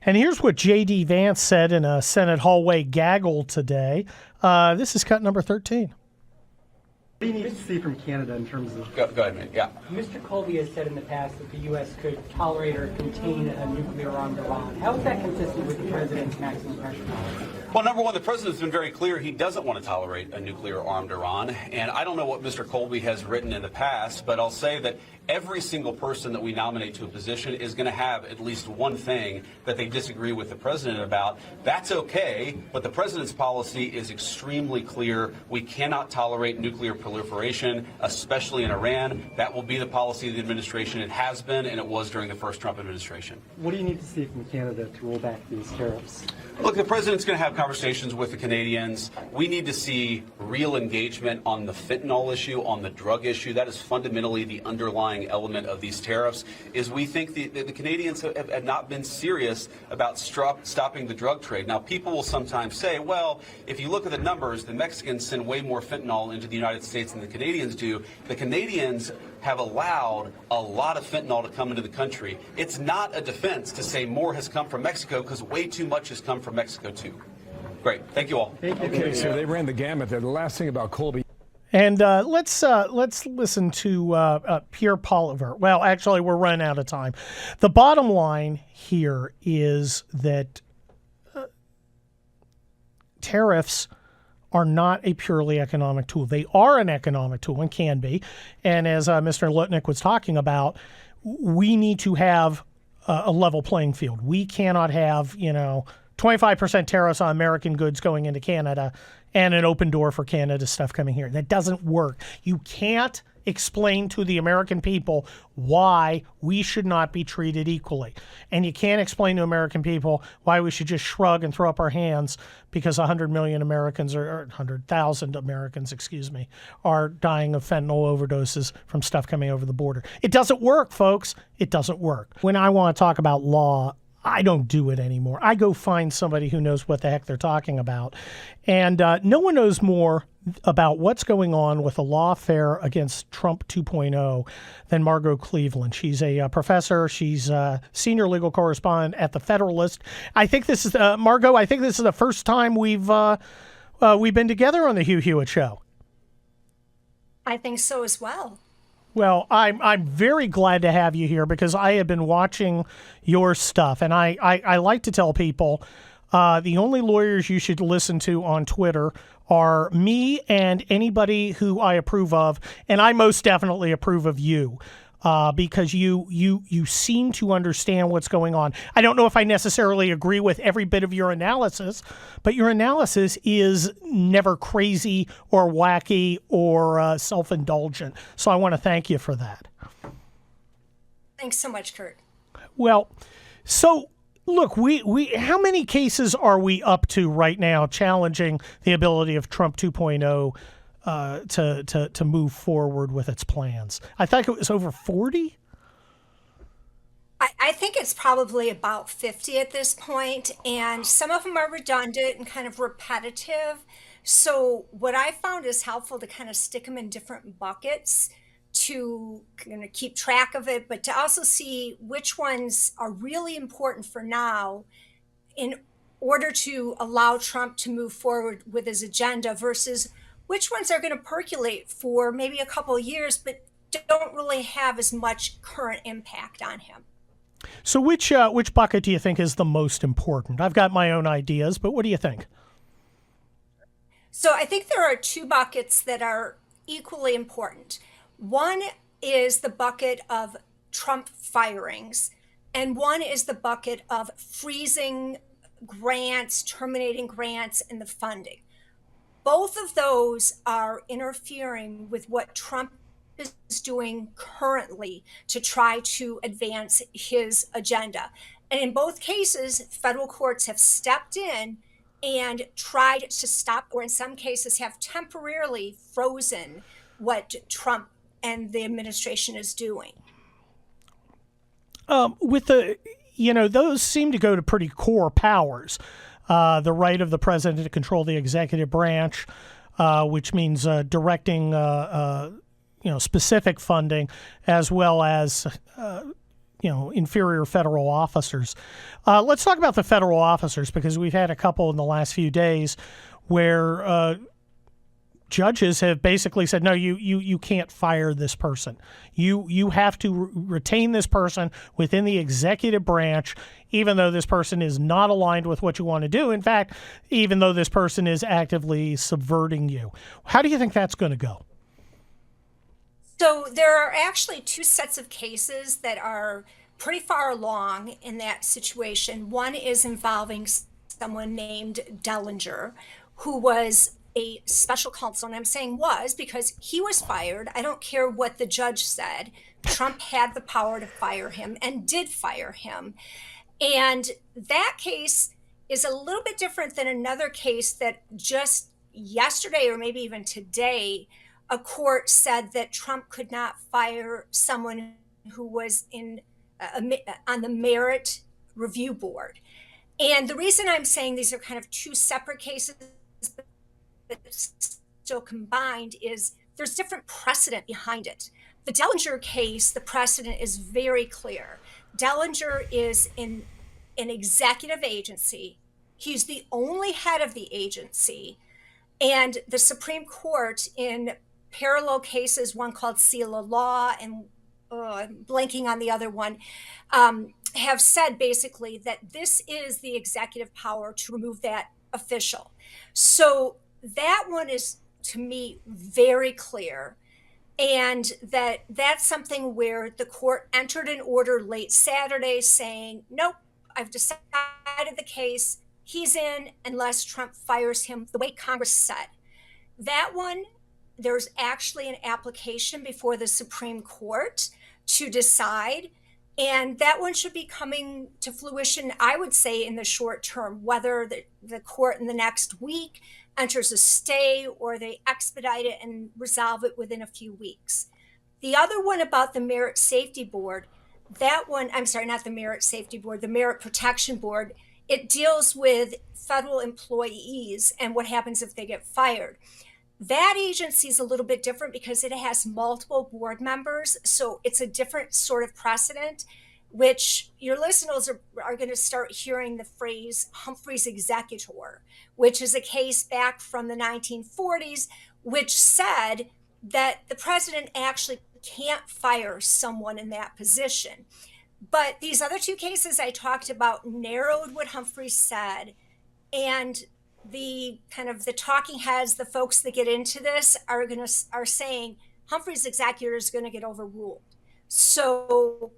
And here's what J.D. Vance said in a Senate hallway gaggle today. This is cut number 13. What do you need to see from Canada in terms of... Go ahead, mate. Yeah. Mr. Colby has said in the past that the U.S. could tolerate or contain a nuclear-armed Iran. How is that consistent with the president's maximum pressure policy? Well, number one, the president's been very clear he doesn't want to tolerate a nuclear-armed Iran. And I don't know what Mr. Colby has written in the past, but I'll say that every single person that we nominate to a position is going to have at least one thing that they disagree with the president about. That's okay, but the president's policy is extremely clear. We cannot tolerate nuclear proliferation, especially in Iran. That will be the policy of the administration. It has been, and it was during the first Trump administration. What do you need to see from Canada to roll back these tariffs? Look, the president's going to have conversations with the Canadians. We need to see real engagement on the fentanyl issue, on the drug issue. That is fundamentally the underlying element of these tariffs, is we think the Canadians have not been serious about stopping the drug trade. Now, people will sometimes say, well, if you look at the numbers, the Mexicans send way more fentanyl into the United States than the Canadians do. The Canadians have allowed a lot of fentanyl to come into the country. It's not a defense to say more has come from Mexico, because way too much has come from Mexico, too. Great. Thank you all. Okay, so they ran the gamut there. The last thing about Colby. And let's listen to Pierre Poliver. Well, actually, we're running out of time. The bottom line here is that tariffs are not a purely economic tool. They are an economic tool and can be. And as Mr. Lutnick was talking about, we need to have a level playing field. We cannot have, 25% tariffs on American goods going into Canada and an open door for Canada stuff coming here. That doesn't work. You can't explain to the American people why we should not be treated equally. And you can't explain to American people why we should just shrug and throw up our hands because 100 million Americans, or 100,000 Americans, are dying of fentanyl overdoses from stuff coming over the border. It doesn't work, folks. It doesn't work. When I want to talk about law, I don't do it anymore. I go find somebody who knows what the heck they're talking about. And no one knows more about what's going on with the lawfare against Trump 2.0 than Margot Cleveland. She's a professor. She's a senior legal correspondent at the Federalist. I think this is, Margot, I think this is the first time we've been together on the Hugh Hewitt Show. I think so as well. Well, I'm very glad to have you here because I have been watching your stuff, and I like to tell people the only lawyers you should listen to on Twitter are me and anybody who I approve of, and I most definitely approve of you because you seem to understand what's going on. I don't know if I necessarily agree with every bit of your analysis, but your analysis is never crazy or wacky or self-indulgent. So I want to thank you for that. Thanks so much, Kurt. Well, so look, we how many cases are we up to right now challenging the ability of Trump 2.0 to move forward with its plans? I think it was over 40. I think it's probably about 50 at this point, and some of them are redundant and kind of repetitive. So what I found is helpful to kind of stick them in different buckets to kind of keep track of it, but to also see which ones are really important for now in order to allow Trump to move forward with his agenda versus which ones are going to percolate for maybe a couple of years, but don't really have as much current impact on him. So which bucket do you think is the most important? I've got my own ideas, but what do you think? So I think there are two buckets that are equally important. One is the bucket of Trump firings, and one is the bucket of freezing grants, terminating grants, and the funding. Both of those are interfering with what Trump is doing currently to try to advance his agenda. And in both cases, federal courts have stepped in and tried to stop, or in some cases have temporarily frozen what Trump and the administration is doing. With the, those seem to go to pretty core powers. The right of the president to control the executive branch, which means directing, specific funding, as well as, inferior federal officers. Let's talk about the federal officers, because we've had a couple in the last few days where judges have basically said, no, you can't fire this person. You have to retain this person within the executive branch, even though this person is not aligned with what you want to do. In fact, even though this person is actively subverting you. How do you think that's going to go? So there are actually two sets of cases that are pretty far along in that situation. One is involving someone named Dellinger, who was a special counsel, and I'm saying was because he was fired. I don't care what the judge said. Trump had the power to fire him and did fire him. And that case is a little bit different than another case that just yesterday, or maybe even today, a court said that Trump could not fire someone who was on the merit review board. And the reason I'm saying these are kind of two separate cases, but still combined, is there's different precedent behind it. The Dellinger case, the precedent is very clear. Dellinger is in an executive agency. He's the only head of the agency. And the Supreme Court, in parallel cases, one called Seal of Law and I'm blanking on the other one, have said basically that this is the executive power to remove that official. So that one is, to me, very clear. And that's something where the court entered an order late Saturday saying, nope, I've decided the case. He's in unless Trump fires him the way Congress said. That one, there's actually an application before the Supreme Court to decide. And that one should be coming to fruition, I would say, in the short term, whether the court in the next week enters a stay or they expedite it and resolve it within a few weeks. The other one about the Merit Safety Board, that one, I'm sorry, not the Merit Safety Board, the Merit Protection Board, it deals with federal employees and what happens if they get fired. That agency is a little bit different because it has multiple board members. So it's a different sort of precedent, which your listeners are going to start hearing the phrase Humphrey's executor, which is a case back from the 1940s, which said that the president actually can't fire someone in that position. But these other two cases I talked about narrowed what Humphrey said, and the kind of the talking heads, the folks that get into this are saying Humphrey's executor is going to get overruled. So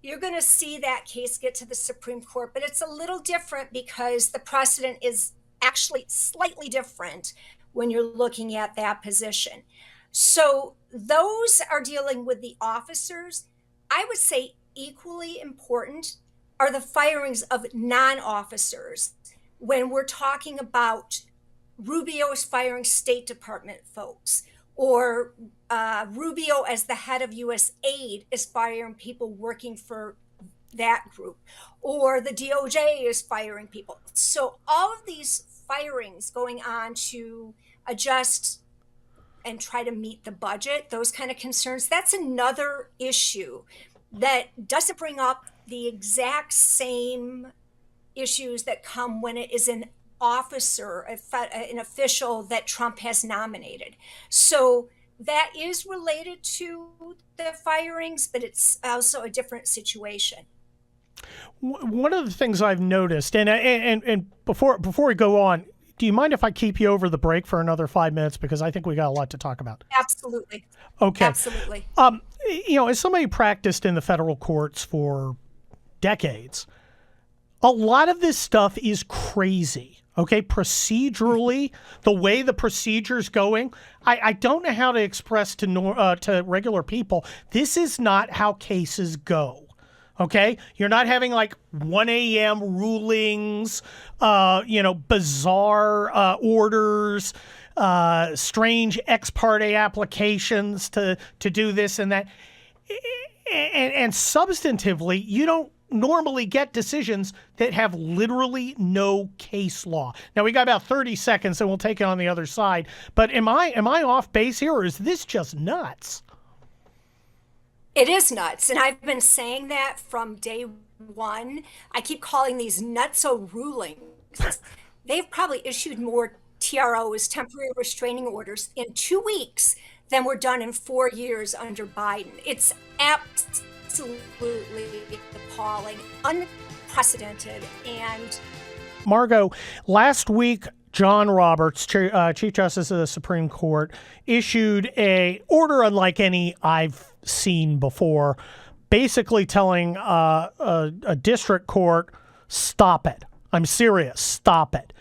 you're going to see that case get to the Supreme Court, but it's a little different because the precedent is actually slightly different when you're looking at that position. So those are dealing with the officers. I would say equally important are the firings of non-officers. When we're talking about Rubio is firing State Department folks, or Rubio as the head of USAID is firing people working for that group, or the DOJ is firing people. So all of these firings going on to adjust and try to meet the budget, those kind of concerns, that's another issue that doesn't bring up the exact same issues that come when it is an officer, an official that Trump has nominated. So that is related to the firings, but it's also a different situation. One of the things I've noticed, and before we go on, do you mind if I keep you over the break for another 5 minutes? Because I think we got a lot to talk about. Absolutely. Okay. Absolutely. As somebody who practiced in the federal courts for decades, a lot of this stuff is crazy. Okay, procedurally, the way the procedure's going, I don't know how to express to regular people, this is not how cases go. Okay, you're not having like 1 a.m. rulings, bizarre orders, strange ex parte applications to do this and that. And substantively, you don't normally get decisions that have literally no case law. Now we got about 30 seconds and we'll take it on the other side. But am I off base here, or is this just nuts? It is nuts. And I've been saying that from day one. I keep calling these nutso rulings. They've probably issued more TROs, temporary restraining orders, in 2 weeks than were done in 4 years under Biden. It's absolutely appalling, unprecedented, and... Margot, last week, John Roberts, Chief Justice of the Supreme Court, issued a order unlike any I've seen before, basically telling a district court, stop it. I'm serious, stop it.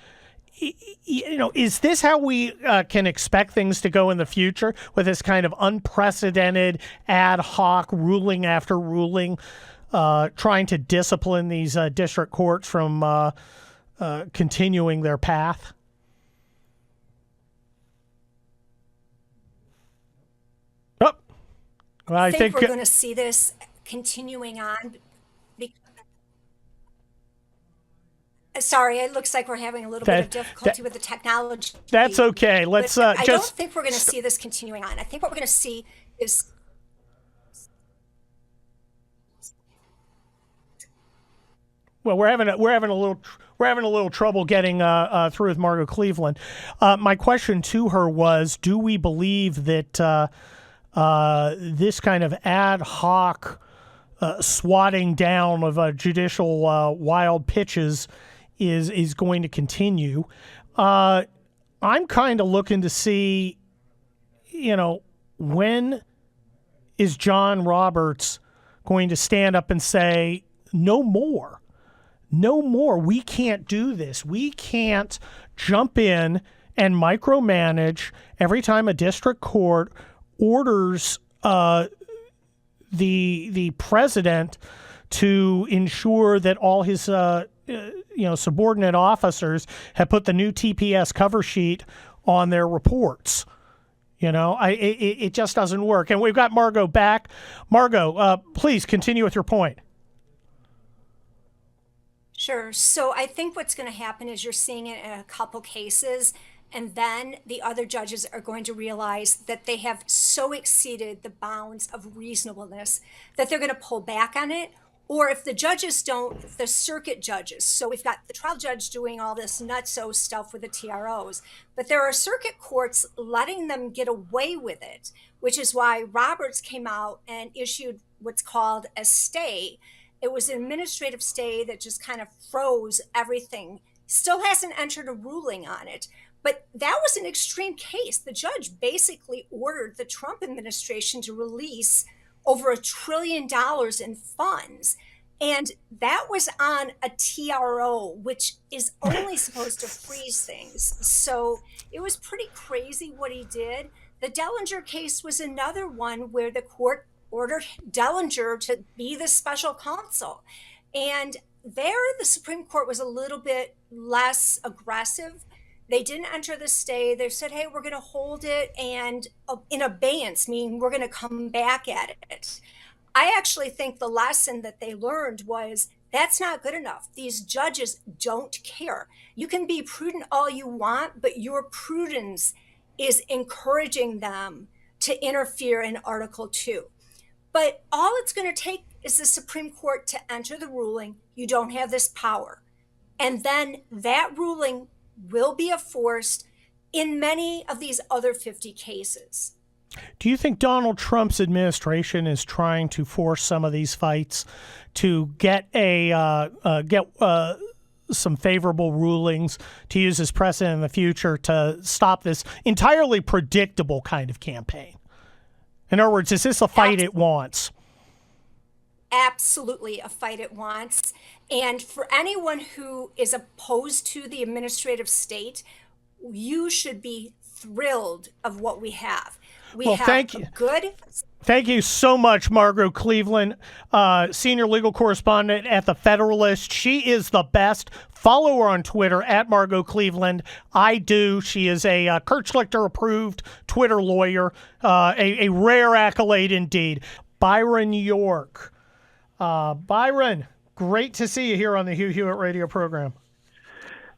Is this how we can expect things to go in the future, with this kind of unprecedented ad hoc ruling after ruling, trying to discipline these district courts from continuing their path? Oh, I think we're going to see this continuing on. Sorry, it looks like we're having a little bit of difficulty with the technology. That's okay. Let's I don't think we're going to see this continuing on. I think what we're going to see is... Well, we're having a little trouble getting through with Margot Cleveland. My question to her was, do we believe that this kind of ad hoc swatting down of judicial wild pitches is going to continue? I'm kind of looking to see, when is John Roberts going to stand up and say, no more? No more. We can't do this. We can't jump in and micromanage every time a district court orders the president to ensure that all his subordinate officers have put the new TPS cover sheet on their reports. It just doesn't work. And we've got Margot back. Margot, please continue with your point. Sure. So I think what's going to happen is you're seeing it in a couple cases, and then the other judges are going to realize that they have so exceeded the bounds of reasonableness that they're going to pull back on it. Or if the judges don't, the circuit judges. So we've got the trial judge doing all this nutso stuff with the TROs, but there are circuit courts letting them get away with it, which is why Roberts came out and issued what's called a stay. It was an administrative stay that just kind of froze everything. Still hasn't entered a ruling on it. But that was an extreme case. The judge basically ordered the Trump administration to release over $1 trillion in funds. And that was on a TRO, which is only supposed to freeze things. So it was pretty crazy what he did. The Dellinger case was another one where the court ordered Dellinger to be the special counsel. And there, the Supreme Court was a little bit less aggressive. They didn't enter the stay. They said, hey, we're going to hold it and in abeyance, meaning we're going to come back at it. I actually think the lesson that they learned was that's not good enough. These judges don't care. You can be prudent all you want, but your prudence is encouraging them to interfere in Article 2. But all it's going to take is the Supreme Court to enter the ruling, you don't have this power. And then that ruling will be enforced in many of these other 50 cases. Do you think Donald Trump's administration is trying to force some of these fights to get some favorable rulings to use as precedent in the future to stop this entirely predictable kind of campaign? In other words, is this a fight it wants? absolutely a fight it wants. And for anyone who is opposed to the administrative state, you should be thrilled of what we have. We Well, have thank a you. good. Thank you so much, Margot Cleveland, senior legal correspondent at The Federalist. She is the best. Follow her on Twitter at Margot Cleveland. I do. She is a Kurt Schlichter-approved Twitter lawyer, a rare accolade indeed. Byron York. Byron, great to see you here on the Hugh Hewitt radio program.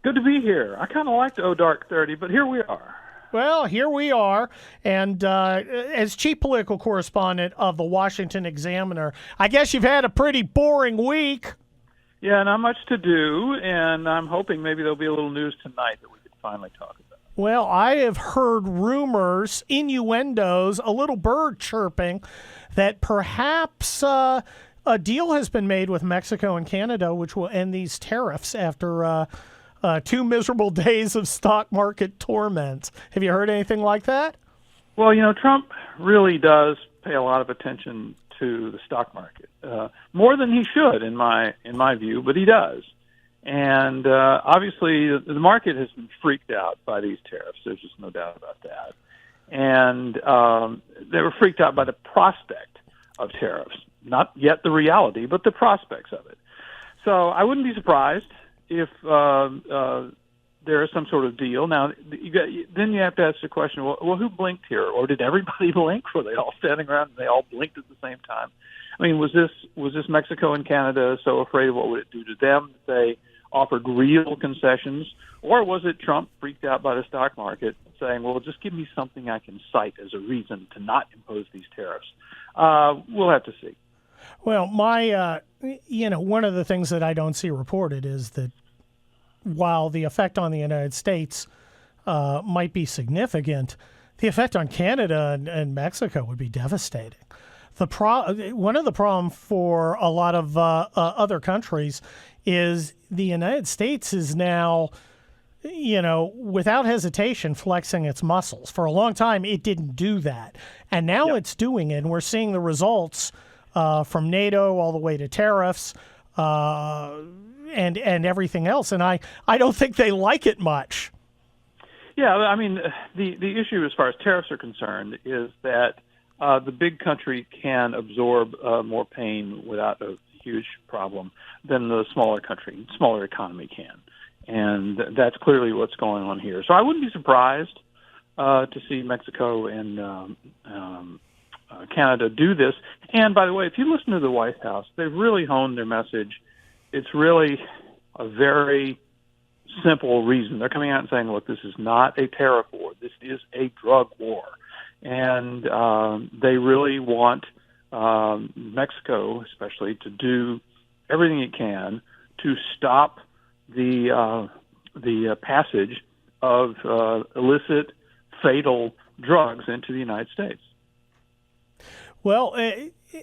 Good to be here. I kind of liked Oh Dark 30, but here we are. Well, here we are, and as chief political correspondent of the Washington Examiner, I guess you've had a pretty boring week. Yeah, not much to do, and I'm hoping maybe there'll be a little news tonight that we could finally talk about. Well, I have heard rumors, innuendos, a little bird chirping, that perhaps a deal has been made with Mexico and Canada, which will end these tariffs after 2 miserable days of stock market torment. Have you heard anything like that? Well, Trump really does pay a lot of attention to the stock market, more than he should, in my view, but he does. And obviously, the market has been freaked out by these tariffs. There's just no doubt about that. And they were freaked out by the prospect of tariffs, not yet the reality, but the prospects of it. So I wouldn't be surprised if there is some sort of deal. Now, then you have to ask the question, well, who blinked here? Or did everybody blink? Were they all standing around and they all blinked at the same time? I mean, was this Mexico and Canada so afraid of what would it do to them that they offered real concessions? Or was it Trump freaked out by the stock market saying, well, just give me something I can cite as a reason to not impose these tariffs? We'll have to see. Well, one of the things that I don't see reported is that while the effect on the United States might be significant, the effect on Canada and Mexico would be devastating. One of the problems for a lot of other countries is the United States is now, without hesitation, flexing its muscles. For a long time, it didn't do that. And now it's doing it, and we're seeing the results from NATO all the way to tariffs and everything else. And I don't think they like it much. Yeah, I mean, the issue as far as tariffs are concerned is that the big country can absorb more pain without a huge problem than the smaller economy can. And that's clearly what's going on here. So I wouldn't be surprised to see Mexico and Canada do this. And by the way, if you listen to the White House, they've really honed their message. It's really a very simple reason. They're coming out and saying, look, this is not a tariff war. This is a drug war. And they really want Mexico, especially, to do everything it can to stop the passage of illicit, fatal drugs into the United States. Well,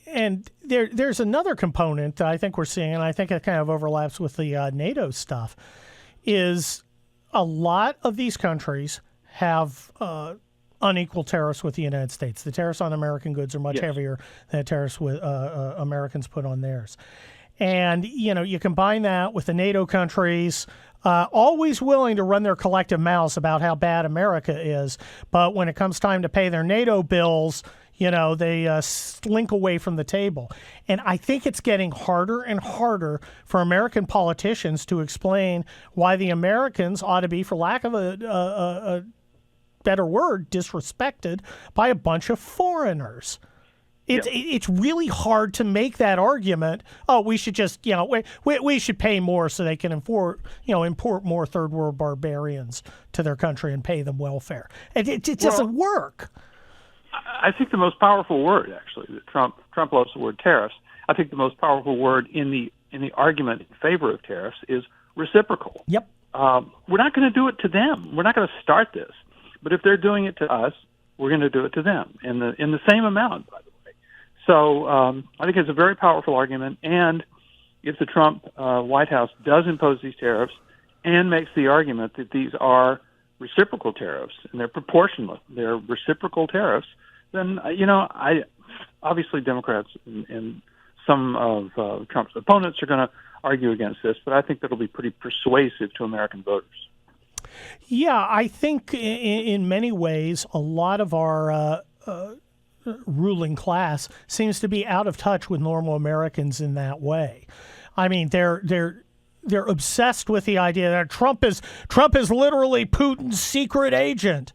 and there's another component that I think we're seeing, and I think it kind of overlaps with the NATO stuff, is a lot of these countries have unequal tariffs with the United States. The tariffs on American goods are much heavier than the tariffs with Americans put on theirs. And, you combine that with the NATO countries, always willing to run their collective mouths about how bad America is. But when it comes time to pay their NATO bills, they slink away from the table. And I think it's getting harder and harder for American politicians to explain why the Americans ought to be, for lack of a better word, disrespected by a bunch of foreigners. It's really hard to make that argument. Oh, we should just, we should pay more so they can import more third world barbarians to their country and pay them welfare. It doesn't work. I think the most powerful word, actually, that Trump loves the word tariffs. I think the most powerful word in the argument in favor of tariffs is reciprocal. Yep. We're not going to do it to them. We're not going to start this. But if they're doing it to us, we're going to do it to them in the same amount, by the way. So I think it's a very powerful argument. And if the Trump White House does impose these tariffs and makes the argument that these are reciprocal tariffs and they're proportionate, they're reciprocal tariffs, then, obviously Democrats and some of Trump's opponents are going to argue against this, but I think that'll be pretty persuasive to American voters. Yeah, I think in many ways, a lot of our ruling class seems to be out of touch with normal Americans in that way. I mean, they're obsessed with the idea that Trump is literally Putin's secret agent.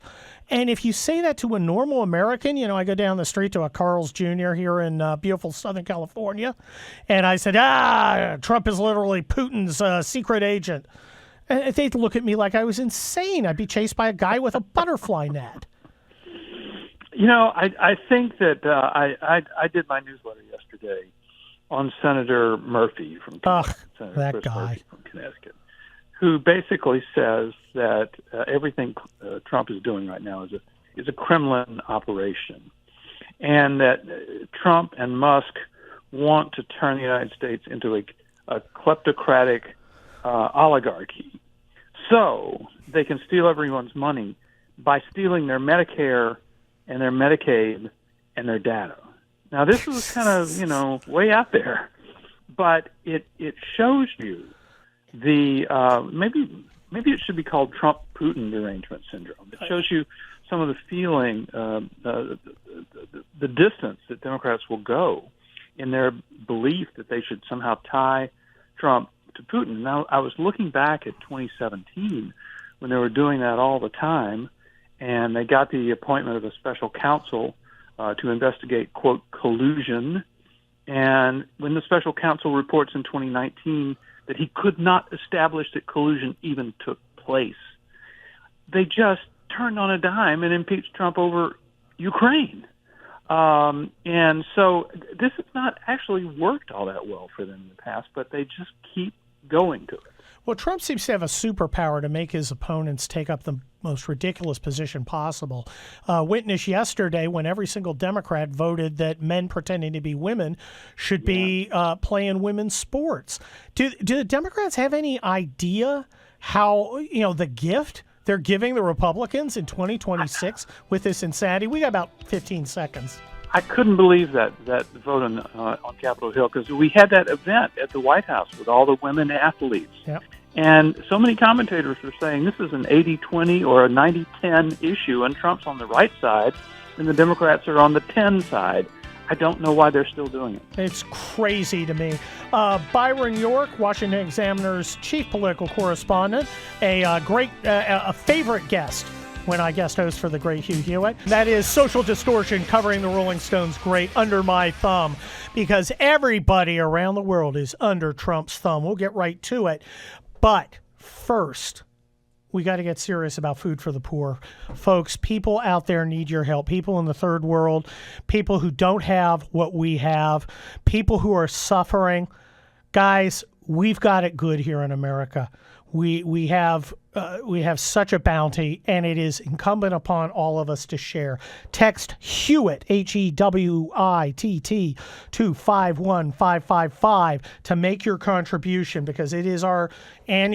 And if you say that to a normal American, I go down the street to a Carl's Jr. here in beautiful Southern California, and I said, Trump is literally Putin's secret agent. And they'd look at me like I was insane. I'd be chased by a guy with a butterfly net. I think that I did my newsletter yesterday on Senator Murphy from Senator that Chris guy Murphy from Connecticut, who basically says that everything Trump is doing right now is a Kremlin operation, and that Trump and Musk want to turn the United States into a kleptocratic oligarchy, so they can steal everyone's money by stealing their Medicare and their Medicaid and their data. Now, this is kind of, way out there, but it shows you the maybe it should be called Trump-Putin derangement syndrome. It shows you some of the feeling, the distance that Democrats will go in their belief that they should somehow tie Trump to Putin. Now, I was looking back at 2017 when they were doing that all the time, and they got the appointment of a special counsel to investigate, quote, collusion. And when the special counsel reports in 2019 that he could not establish that collusion even took place, they just turned on a dime and impeached Trump over Ukraine. And so this has not actually worked all that well for them in the past, but they just keep going to it. Well, Trump seems to have a superpower to make his opponents take up the most ridiculous position possible. Witness yesterday when every single Democrat voted that men pretending to be women should be playing women's sports. Do the Democrats have any idea how, the gift they're giving the Republicans in 2026 with this insanity? We got about 15 seconds. I couldn't believe that vote on Capitol Hill, because we had that event at the White House with all the women athletes. Yep. And so many commentators were saying this is an 80-20 or a 90-10 issue, and Trump's on the right side, and the Democrats are on the 10 side. I don't know why they're still doing it. It's crazy to me. Byron York, Washington Examiner's chief political correspondent, a favorite guest when I guest host for the great Hugh Hewitt. That is Social Distortion, covering the Rolling Stones' great Under My Thumb, because everybody around the world is under Trump's thumb. We'll get right to it. But first, we got to get serious about food for the poor. Folks, people out there need your help. People in the third world, people who don't have what we have, people who are suffering. Guys, we've got it good here in America. We have such a bounty, and it is incumbent upon all of us to share. Text Hewitt, HEWITT, to 51555 to make your contribution, because it is our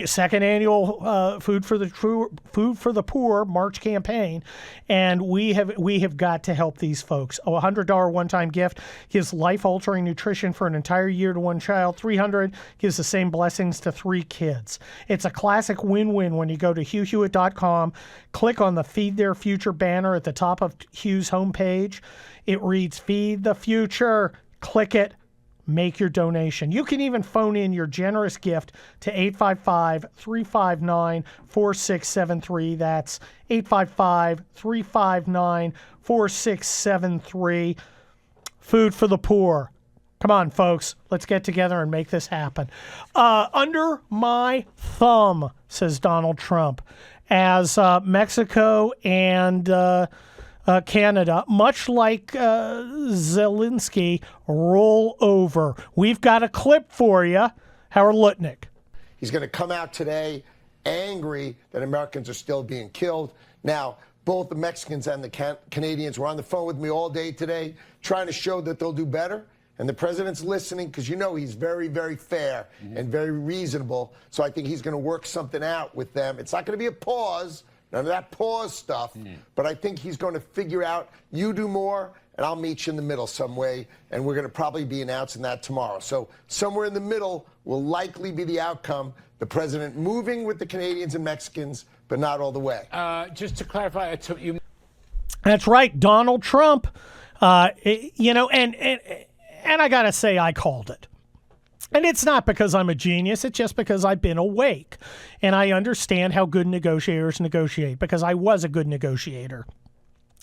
second annual Food for the Poor March campaign, and we have got to help these folks. A $100 one-time gift gives life-altering nutrition for an entire year to one child. $300 gives the same blessings to 3 kids. It's a classic win-win when you go to HughHewitt.com, click on the Feed Their Future banner at the top of Hugh's homepage. It reads Feed the Future. Click it. Make your donation. You can even phone in your generous gift to 855-359-4673. That's 855-359-4673. Food for the poor. Come on, folks. Let's get together and make this happen. Under my thumb, says Donald Trump, as Mexico and Canada, much like Zelensky, roll over. We've got a clip for you. Howard Lutnick. He's going to come out today angry that Americans are still being killed. Now, both the Mexicans and the Canadians were on the phone with me all day today trying to show that they'll do better. And the president's listening because he's very, very fair and very reasonable. So I think he's going to work something out with them. It's not going to be a pause, none of that pause stuff. But I think he's going to figure out you do more and I'll meet you in the middle some way, and we're going to probably be announcing that tomorrow. So somewhere in the middle will likely be the outcome, the president moving with the Canadians and Mexicans, but not all the way. Just to clarify, you. That's right, Donald Trump. You know, and I got to say I called it. And it's not because I'm a genius. It's just because I've been awake. And I understand how good negotiators negotiate, because I was a good negotiator.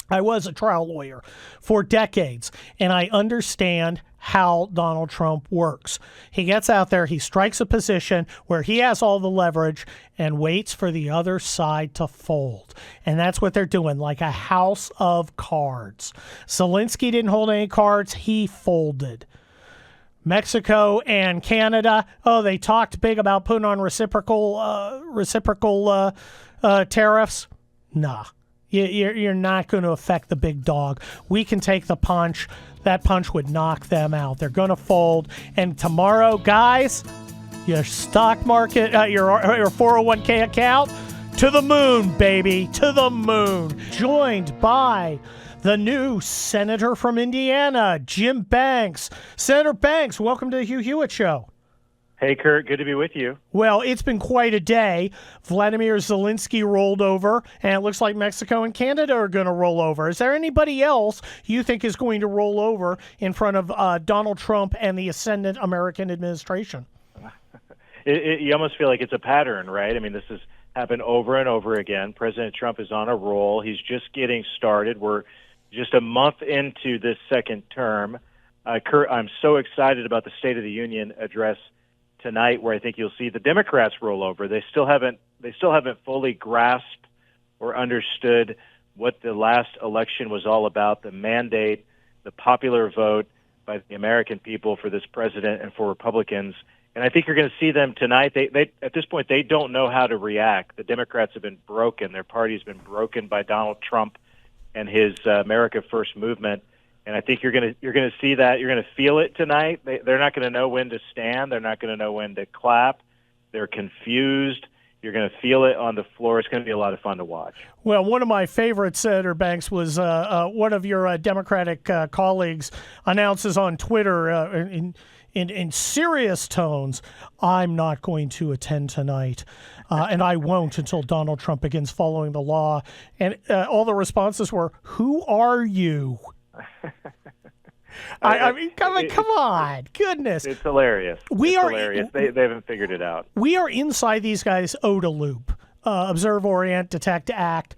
I was a trial lawyer for decades, and I understand how Donald Trump works. He gets out there, he strikes a position where he has all the leverage and waits for the other side to fold. And that's what they're doing, like a house of cards. Zelensky didn't hold any cards, he folded. Mexico and Canada, they talked big about putting on reciprocal tariffs. Nah. You're not going to affect the big dog. We can take the punch. That punch would knock them out. They're going to fold. And tomorrow, guys, your stock market, your 401k account, to the moon, baby, to the moon. Joined by the new senator from Indiana, Jim Banks. Senator Banks, welcome to the Hugh Hewitt Show. Hey, Kurt, good to be with you. Well, it's been quite a day. Vladimir Zelensky rolled over, and it looks like Mexico and Canada are going to roll over. Is there anybody else you think is going to roll over in front of Donald Trump and the ascendant American administration? You almost feel like it's a pattern, right? I mean, this has happened over and over again. President Trump is on a roll. He's just getting started. We're just a month into this second term. Kurt, I'm so excited about the State of the Union address tonight, where I think you'll see the Democrats roll over. They still haven't fully grasped or understood what the last election was all about, the mandate, the popular vote by the American people for this president and for Republicans. And I think you're going to see them tonight. They at this point, they don't know how to react. The Democrats have been broken. Their party's been broken by Donald Trump and his America First movement. And I think you're going to see that. You're going to feel it tonight. They're not going to know when to stand. They're not going to know when to clap. They're confused. You're going to feel it on the floor. It's going to be a lot of fun to watch. Well, one of my favorites, Senator Banks, was one of your Democratic colleagues announces on Twitter in serious tones, "I'm not going to attend tonight, and I won't until Donald Trump begins following the law." And all the responses were, "Who are you?" I mean, come on, goodness. It's hilarious. Hilarious. They haven't figured it out. We are inside these guys' ODA loop. Observe, Orient, Detect, Act,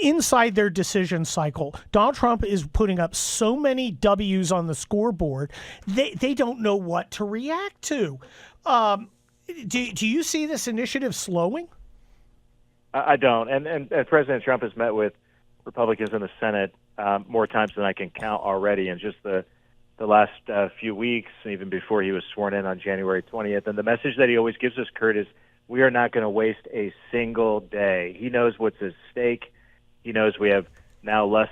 inside their decision cycle. Donald Trump is putting up so many W's on the scoreboard, they don't know what to react to. Do you see this initiative slowing? I don't. And President Trump has met with Republicans in the Senate more times than I can count already in just the last few weeks, even before he was sworn in on January 20th. And the message that he always gives us, Kurt, is we are not going to waste a single day. He knows what's at stake. He knows we have now less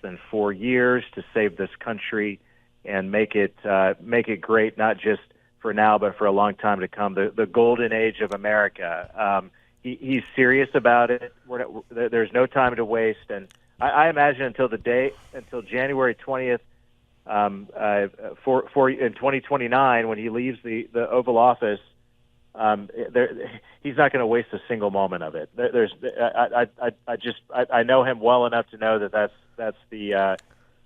than 4 years to save this country and make it great, not just for now, but for a long time to come. The golden age of America. He's serious about it. There's no time to waste, and I imagine until January 20th, in 2029, when he leaves the Oval Office, he's not going to waste a single moment of it. I know him well enough to know that's the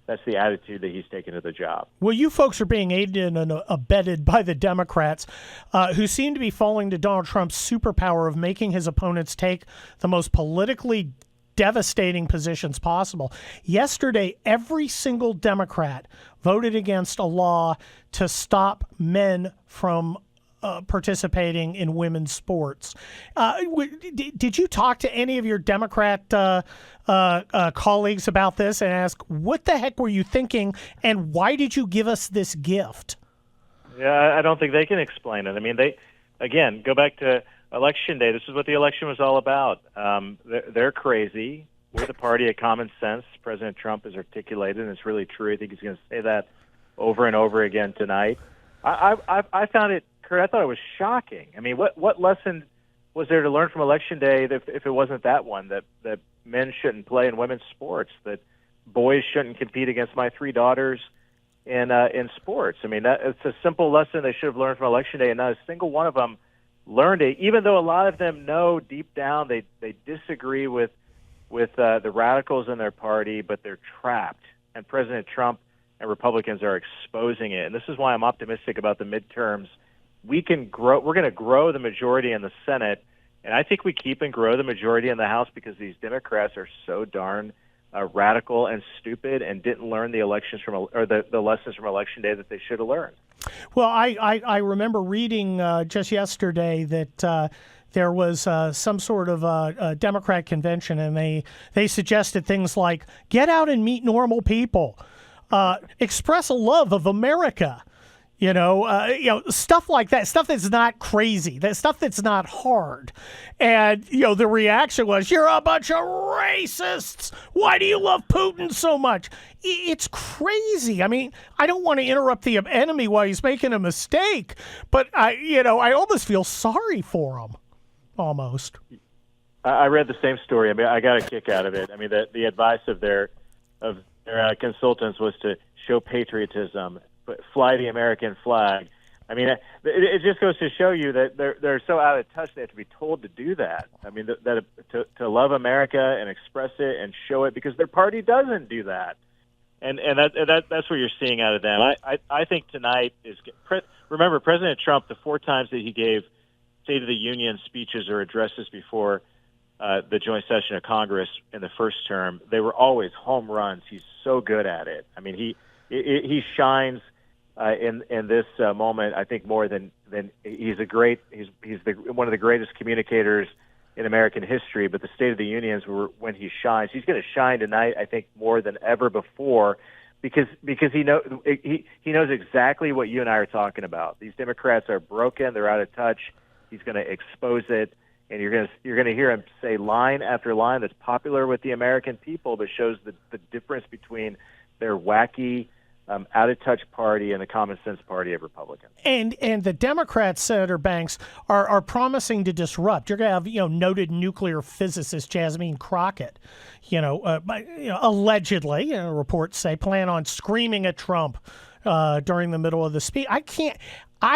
attitude that he's taken to the job. Well, you folks are being aided and abetted by the Democrats, who seem to be falling to Donald Trump's superpower of making his opponents take the most politically devastating positions possible. Yesterday, every single Democrat voted against a law to stop men from participating in women's sports. Did you talk to any of your Democrat colleagues about this and ask, what the heck were you thinking, and why did you give us this gift? Yeah, I don't think they can explain it. I mean, go back to Election Day. This is what the election was all about. They're crazy. We're the party of common sense. President Trump has articulated, and it's really true. I think he's going to say that over and over again tonight. I found it, Kurt, I thought it was shocking. I mean, what lesson was there to learn from Election Day if it wasn't that one, that men shouldn't play in women's sports, that boys shouldn't compete against my 3 daughters in sports. I mean, it's a simple lesson they should have learned from Election Day, and not a single one of them learned it, even though a lot of them know deep down they disagree with the radicals in their party, but they're trapped. And President Trump and Republicans are exposing it. And this is why I'm optimistic about the midterms. We're going to grow the majority in the Senate, and I think we keep and grow the majority in the House because these Democrats are so darn radical and stupid and didn't learn the lessons from Election Day that they should have learned. Well, I remember reading just yesterday that there was some sort of a Democrat convention, and they suggested things like get out and meet normal people, express a love of America. Stuff like that, stuff that's not crazy, that stuff that's not hard. And, the reaction was, you're a bunch of racists. Why do you love Putin so much? It's crazy. I mean, I don't want to interrupt the enemy while he's making a mistake, but I almost feel sorry for him, almost. I read the same story. I mean, I got a kick out of it. I mean, the advice of their consultants was to show patriotism, fly the American flag. I mean, it just goes to show you that they're so out of touch they have to be told to do that. I mean, to love America and express it and show it, because their party doesn't do that. And that's what you're seeing out of them. I think tonight is – remember, President Trump, the 4 times that he gave State of the Union speeches or addresses before the joint session of Congress in the first term, they were always home runs. He's so good at it. I mean, he shines – in this moment, I think more than he's one of the greatest communicators in American history. But the State of the Unions were when he shines. He's going to shine tonight, I think, more than ever before, because he knows exactly what you and I are talking about. These Democrats are broken; they're out of touch. He's going to expose it, and you're going to hear him say line after line that's popular with the American people, but shows the difference between their wacky, out-of-touch party and the common-sense party of Republicans. And the Democrats, Senator Banks, are promising to disrupt. You're going to have noted nuclear physicist Jasmine Crockett, allegedly, reports say, plan on screaming at Trump during the middle of the speech. I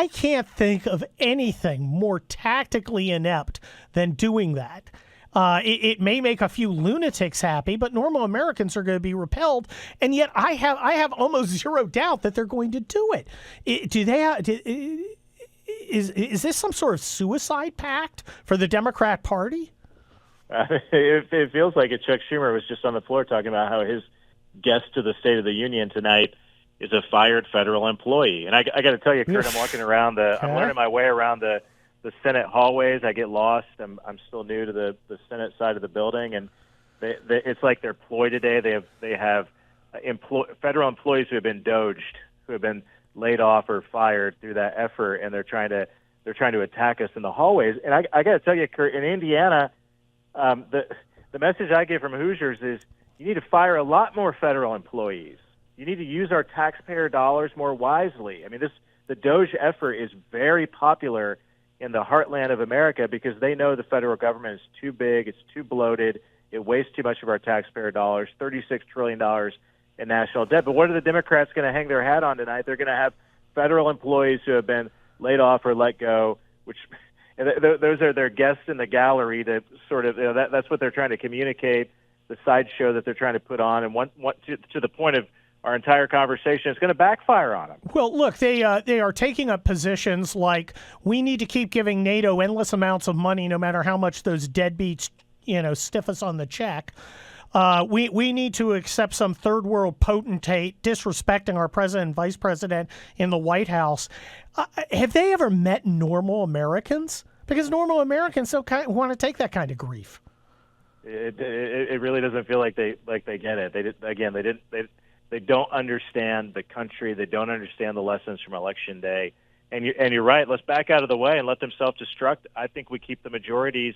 can't think of anything more tactically inept than doing that. It may make a few lunatics happy, but normal Americans are going to be repelled. And yet I have almost zero doubt that they're going to do it. Is this some sort of suicide pact for the Democrat Party? It feels like it. Chuck Schumer was just on the floor talking about how his guest to the State of the Union tonight is a fired federal employee. And I got to tell you, Kurt, I'm walking around I'm learning my way around the Senate hallways. I get lost. I'm still new to the Senate side of the building, and it's like their ploy today. They have federal employees who have been doged, who have been laid off or fired through that effort, and they're trying to attack us in the hallways. And I got to tell you, Kurt, in Indiana, the message I get from Hoosiers is you need to fire a lot more federal employees. You need to use our taxpayer dollars more wisely. I mean, the Doge effort is very popular in the heartland of America because they know the federal government is too big, it's too bloated, it wastes too much of our taxpayer dollars, $36 trillion in national debt. But what are the Democrats going to hang their hat on tonight? They're going to have federal employees who have been laid off or let go, which those are their guests in the gallery to sort of, that's what they're trying to communicate, the sideshow that they're trying to put on, and to the point of our entire conversation is going to backfire on them. Well, look, they are taking up positions like we need to keep giving NATO endless amounts of money no matter how much those deadbeats, stiff us on the check. We need to accept some third world potentate disrespecting our president and vice president in the White House. Have they ever met normal Americans? Because normal Americans don't want to take that kind of grief. It really doesn't feel like they get it. They don't understand the country. They don't understand the lessons from Election Day. And you're right. Let's back out of the way and let them self-destruct. I think we keep the majorities,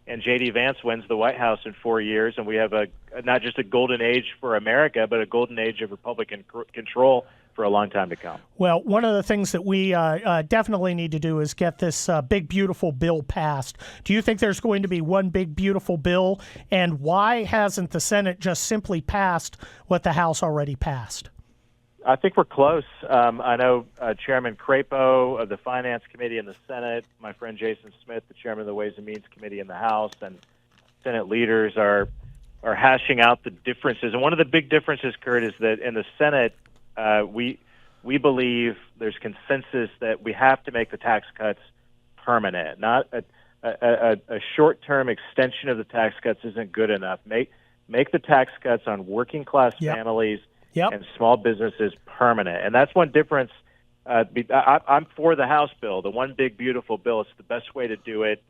and J.D. Vance wins the White House in 4 years, and we have not just a golden age for America, but a golden age of Republican control for a long time to come. Well, one of the things that we definitely need to do is get this big, beautiful bill passed. Do you think there's going to be one big, beautiful bill? And why hasn't the Senate just simply passed what the House already passed? I think we're close. I know Chairman Crapo of the Finance Committee in the Senate, my friend Jason Smith, the Chairman of the Ways and Means Committee in the House, and Senate leaders are hashing out the differences. And one of the big differences, Kurt, is that in the Senate, we believe there's consensus that we have to make the tax cuts permanent. Not a short-term extension of the tax cuts isn't good enough. Make the tax cuts on working-class families and small businesses permanent. And that's one difference. I'm for the House bill, the one big, beautiful bill. It's the best way to do it.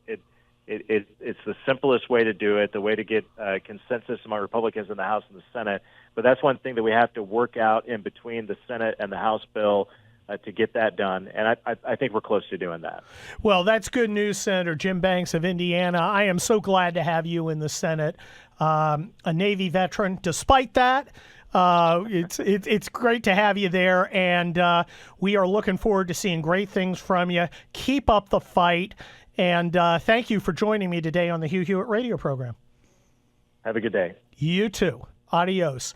It's the simplest way to do it, the way to get consensus among Republicans in the House and the Senate. But that's one thing that we have to work out in between the Senate and the House bill to get that done. And I think we're close to doing that. Well, that's good news, Senator Jim Banks of Indiana. I am so glad to have you in the Senate, a Navy veteran. Despite that, it's great to have you there, and we are looking forward to seeing great things from you. Keep up the fight, and thank you for joining me today on the Hugh Hewitt radio program. Have a good day. You too. Adios.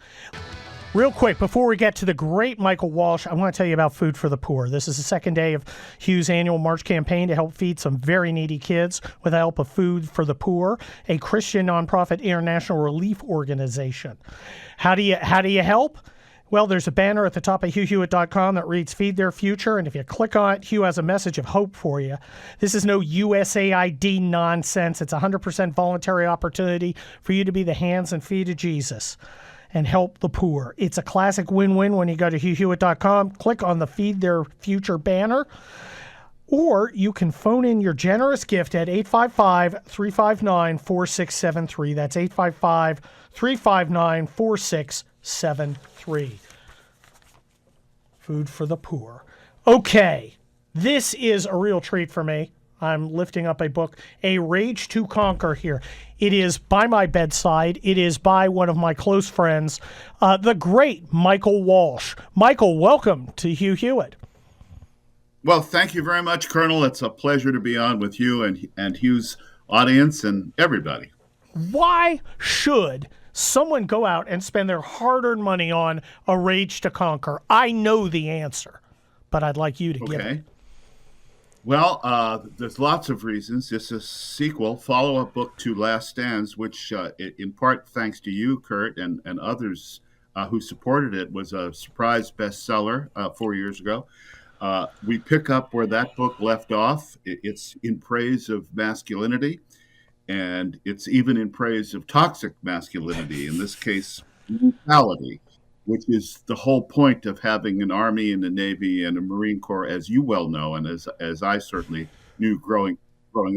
Real quick, before we get to the great Michael Walsh, I want to tell you about Food for the Poor. This is the second day of Hugh's annual March campaign to help feed some very needy kids with the help of Food for the Poor, a Christian nonprofit international relief organization. How do you help? Well, there's a banner at the top of HughHewitt.com that reads Feed Their Future, and if you click on it, Hugh has a message of hope for you. This is no USAID nonsense. It's a 100% voluntary opportunity for you to be the hands and feet of Jesus and help the poor. It's a classic win-win when you go to HughHewitt.com, click on the Feed Their Future banner, or you can phone in your generous gift at 855-359-4673. That's 855-359-4673. Food for the Poor. Okay, this is a real treat for me. I'm lifting up a book, A Rage to Conquer here. It is by my bedside. It is by one of my close friends, the great Michael Walsh. Michael, welcome to Hugh Hewitt. Well, thank you very much, Colonel. It's a pleasure to be on with you and Hugh's audience and everybody. Why should someone go out and spend their hard-earned money on A Rage to Conquer? I know the answer, but I'd like you to give it. Well, there's lots of reasons. It's a sequel, follow-up book to Last Stands, which in part thanks to you, Kurt, and others who supported it, was a surprise bestseller 4 years ago. We pick up where that book left off. It's in praise of masculinity, and it's even in praise of toxic masculinity, in this case, brutality, which is the whole point of having an Army and a Navy and a Marine Corps, as you well know, and as I certainly knew growing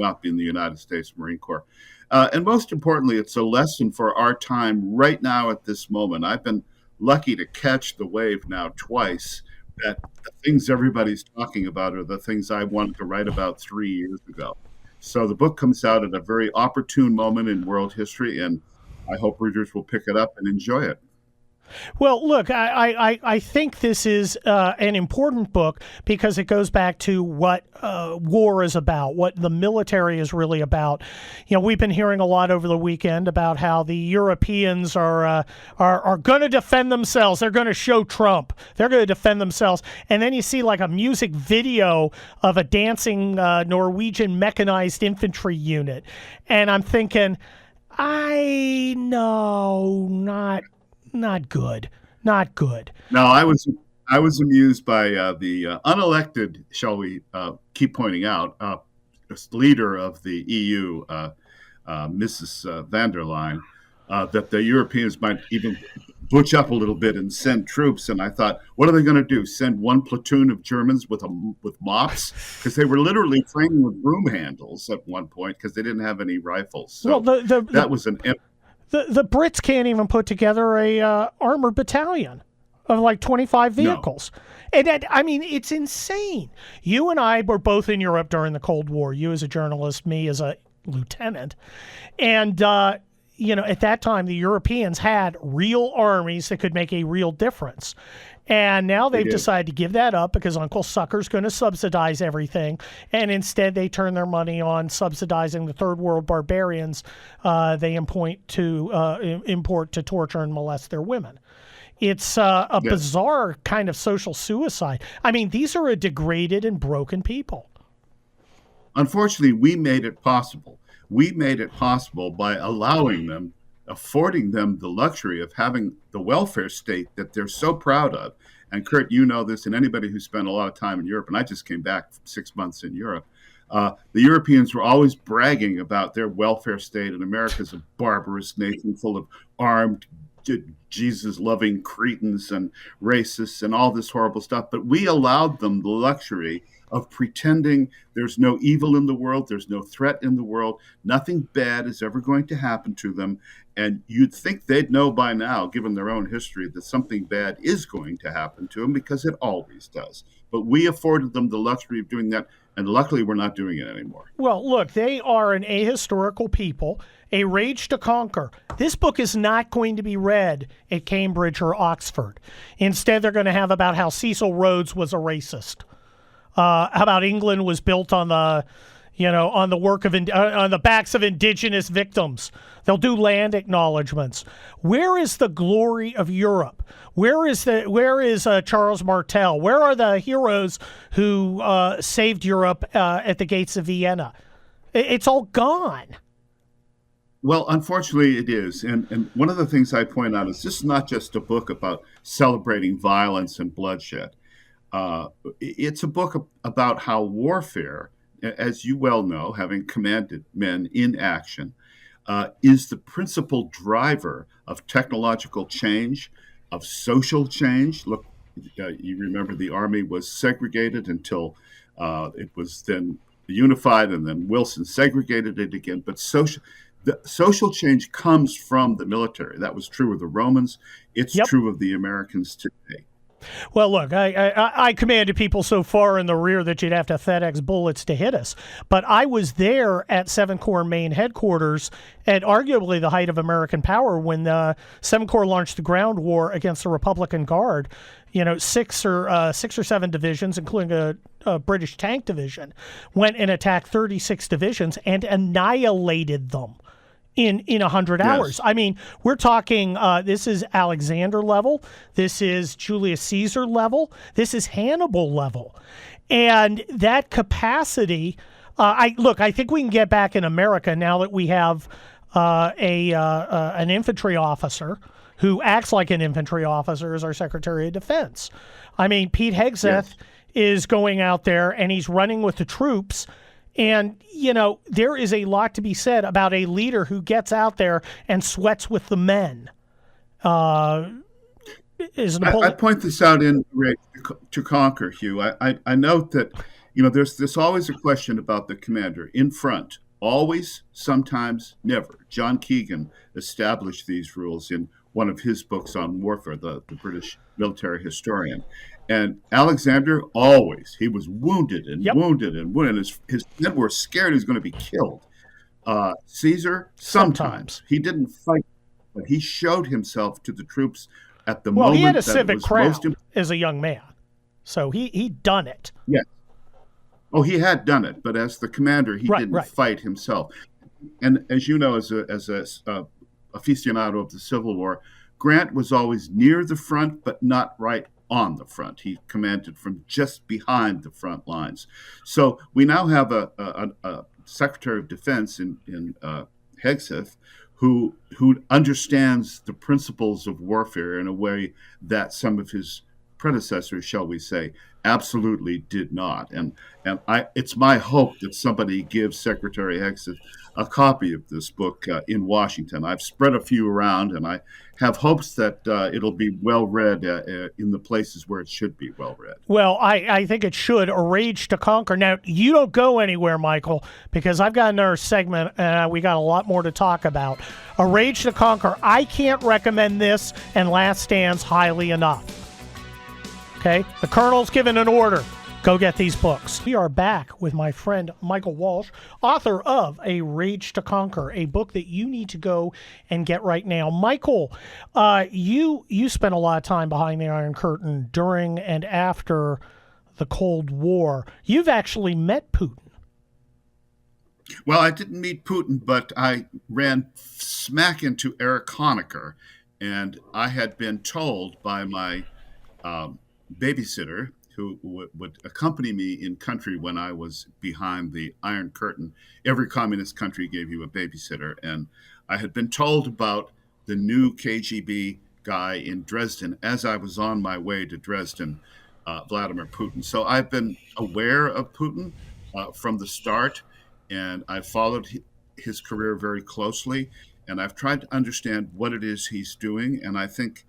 up in the United States Marine Corps. And most importantly, it's a lesson for our time right now at this moment. I've been lucky to catch the wave now twice, that the things everybody's talking about are the things I wanted to write about 3 years ago. So the book comes out at a very opportune moment in world history, and I hope readers will pick it up and enjoy it. Well, look, I think this is an important book because it goes back to what war is about, what the military is really about. You know, we've been hearing a lot over the weekend about how the Europeans are going to defend themselves. They're going to show Trump. They're going to defend themselves. And then you see like a music video of a dancing Norwegian mechanized infantry unit. And I'm thinking, not good. Not good. No, I was amused by the unelected, shall we keep pointing out, leader of the EU, Mrs. van der Leyen, that the Europeans might even butch up a little bit and send troops. And I thought, what are they going to do? Send one platoon of Germans with mops? Because they were literally training with broom handles at one point because they didn't have any rifles. So that was an... The Brits can't even put together a armored battalion of like 25 vehicles. No. And I mean, it's insane. You and I were both in Europe during the Cold War, you as a journalist, me as a lieutenant. And, at that time, the Europeans had real armies that could make a real difference. And now they've did. decided to give that up because Uncle Sucker's going to subsidize everything. And instead, they turn their money on subsidizing the third world barbarians they import to torture and molest their women. It's a bizarre kind of social suicide. I mean, these are a degraded and broken people. Unfortunately, we made it possible. We made it possible by affording them the luxury of having the welfare state that they're so proud of. And Kurt, you know this, and anybody who spent a lot of time in Europe, and I just came back from 6 months in Europe, the Europeans were always bragging about their welfare state, and America's a barbarous nation full of armed, Jesus-loving cretins and racists and all this horrible stuff. But we allowed them the luxury of pretending there's no evil in the world, there's no threat in the world, nothing bad is ever going to happen to them. And you'd think they'd know by now, given their own history, that something bad is going to happen to them, because it always does. But we afforded them the luxury of doing that, and luckily we're not doing it anymore. Well, look, they are an ahistorical people, a rage to conquer. This book is not going to be read at Cambridge or Oxford. Instead, they're going to have about how Cecil Rhodes was a racist. How about England was built on the, on the work of on the backs of indigenous victims. They'll do land acknowledgments. Where is the glory of Europe? Where is Charles Martel? Where are the heroes who saved Europe at the gates of Vienna? It's all gone. Well, unfortunately, it is. And one of the things I point out is this is not just a book about celebrating violence and bloodshed. It's a book about how warfare, as you well know, having commanded men in action, is the principal driver of technological change, of social change. Look, you remember the Army was segregated until it was then unified, and then Wilson segregated it again. But the social change comes from the military. That was true of the Romans. It's true of the Americans today. Well, look, I commanded people so far in the rear that you'd have to FedEx bullets to hit us. But I was there at 7 Corps main headquarters at arguably the height of American power when the 7 Corps launched the ground war against the Republican Guard. 6 or 7 divisions, including a British tank division, went and attacked 36 divisions and annihilated them in 100 hours. I mean, we're talking, this is Alexander level. This is Julius Caesar level. This is Hannibal level. And that capacity, I think we can get back in America now that we have an infantry officer who acts like an infantry officer as our Secretary of Defense. I mean, Pete Hegseth is going out there and he's running with the troops. And, there is a lot to be said about a leader who gets out there and sweats with the men. I point this out in Rage to Conquer, Hugh. I note that, there's always a question about the commander in front. Always, sometimes, never. John Keegan established these rules in one of his books on warfare, the British military historian. And Alexander, always, he was wounded and wounded and wounded. His men were scared he was going to be killed. Caesar, sometimes. He didn't fight, but he showed himself to the troops at the moment. Well, he had a that civic was crown as a young man. So he'd done it. Yes. Oh, he had done it, but as the commander, he didn't fight himself. And as you know, as a aficionado of the Civil War, Grant was always near the front, but not right on the front. He commanded from just behind the front lines. So we now have a Secretary of Defense in Hegseth who understands the principles of warfare in a way that some of his predecessors, shall we say, absolutely did not. And it's my hope that somebody gives Secretary Hegseth a copy of this book in Washington. I've spread a few around, and I have hopes that it'll be well read in the places where it should be well read. Well, I think it should. A Rage to Conquer. Now, you don't go anywhere, Michael, because I've got another segment, and we got a lot more to talk about. A Rage to Conquer. I can't recommend this and Last Stands highly enough. Okay? The Colonel's given an order. Go get these books. We are back with my friend Michael Walsh, author of A Rage to Conquer, a book that you need to go and get right now. Michael, you spent a lot of time behind the Iron Curtain during and after the Cold War. You've actually met Putin. Well, I didn't meet Putin, but I ran smack into Erich Honecker, and I had been told by my babysitter, who would accompany me in country when I was behind the Iron Curtain. Every communist country gave you a babysitter. And I had been told about the new KGB guy in Dresden as I was on my way to Dresden, Vladimir Putin. So I've been aware of Putin from the start, and I've followed his career very closely. And I've tried to understand what it is he's doing. And I think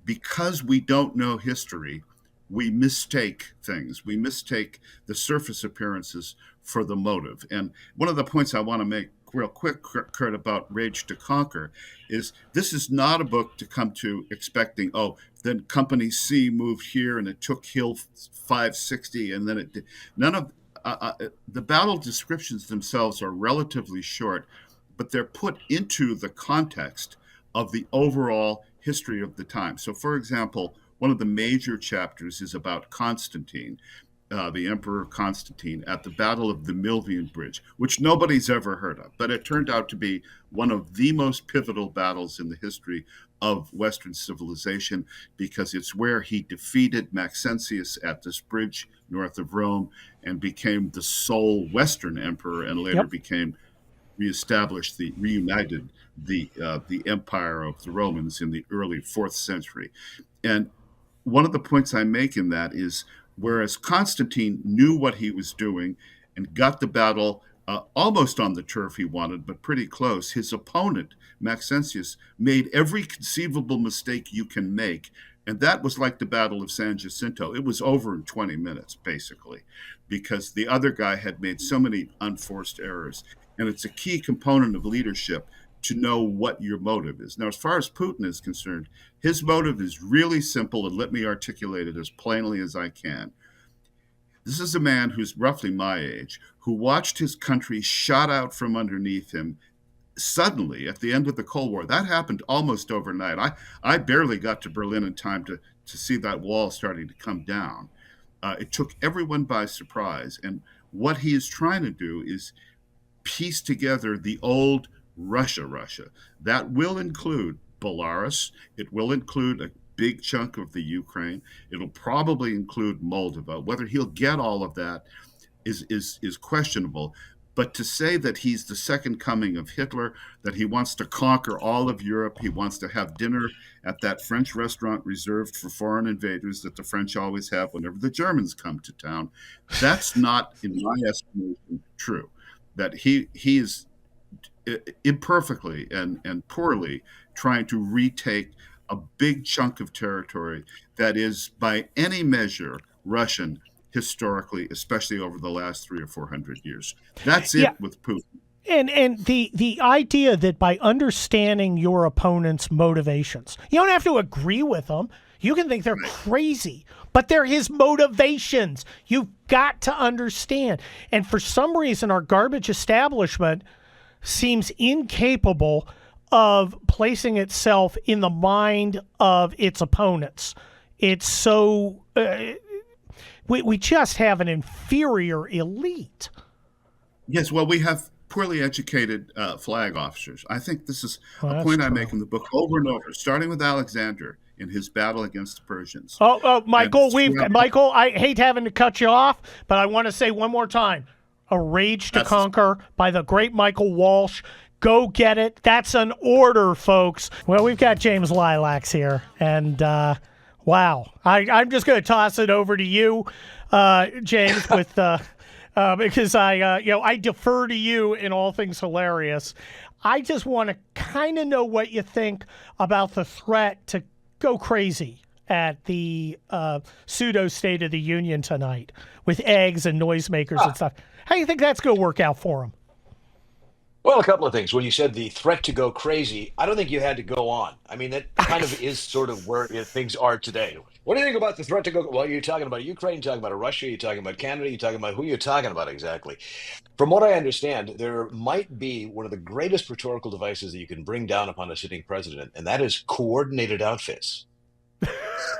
because we don't know history, we mistake things. We mistake the surface appearances for the motive. And one of the points I want to make real quick, Kurt, about Rage to Conquer is this is not a book to come to expecting, oh, then Company C moved here and it took Hill 560 and then it did. None of the battle descriptions themselves are relatively short, but they're put into the context of the overall history of the time. So, for example, one of the major chapters is about Constantine, the Emperor Constantine, at the Battle of the Milvian Bridge, which nobody's ever heard of. But it turned out to be one of the most pivotal battles in the history of Western civilization, because it's where he defeated Maxentius at this bridge north of Rome and became the sole Western emperor, and later became reunited the empire of the Romans in the early 4th century. And one of the points I make in that is, whereas Constantine knew what he was doing and got the battle almost on the turf he wanted, but pretty close, his opponent, Maxentius, made every conceivable mistake you can make. And that was like the Battle of San Jacinto. It was over in 20 minutes, basically, because the other guy had made so many unforced errors. And it's a key component of leadership to know what your motive is. Now, as far as Putin is concerned, his motive is really simple, and let me articulate it as plainly as I can. This is a man who's roughly my age, who watched his country shot out from underneath him suddenly at the end of the Cold War. That happened almost overnight. I barely got to Berlin in time to see that wall starting to come down. It took everyone by surprise. And what he is trying to do is piece together the old Russia. That will include Belarus. It will include a big chunk of the Ukraine. It'll probably include Moldova. Whether he'll get all of that is questionable. But to say that he's the second coming of Hitler, that he wants to conquer all of Europe, he wants to have dinner at that French restaurant reserved for foreign invaders that the French always have whenever the Germans come to town, that's not, in my estimation, true. That he is imperfectly and poorly trying to retake a big chunk of territory that is, by any measure, Russian historically, especially over the last 300 or 400 years. That's it with Putin. And the idea that by understanding your opponent's motivations, you don't have to agree with them. You can think they're crazy, but they're his motivations. You've got to understand. And for some reason, our garbage establishment seems incapable of placing itself in the mind of its opponents. It's so... We just have an inferior elite. Yes, well, we have poorly educated flag officers. I think this is a point I make in the book over and over, starting with Alexander in his battle against the Persians. Michael, Michael, I hate having to cut you off, but I want to say one more time, A Rage to Conquer by the great Michael Walsh. Go get it. That's an order, folks. Well, we've got James Lilacs here, and wow. I'm just going to toss it over to you, James, with because I defer to you in all things hilarious. I just want to kind of know what you think about the threat to go crazy at the pseudo State of the Union tonight with eggs and noisemakers and stuff. How do you think that's going to work out for them? Well, a couple of things. When you said the threat to go crazy, I don't think you had to go on. I mean, that kind of is sort of where things are today. What do you think about the threat to go? Well, you're talking about Ukraine, you're talking about Russia, you're talking about Canada, you're talking about who you're talking about exactly. From what I understand, there might be one of the greatest rhetorical devices that you can bring down upon a sitting president, and that is coordinated outfits.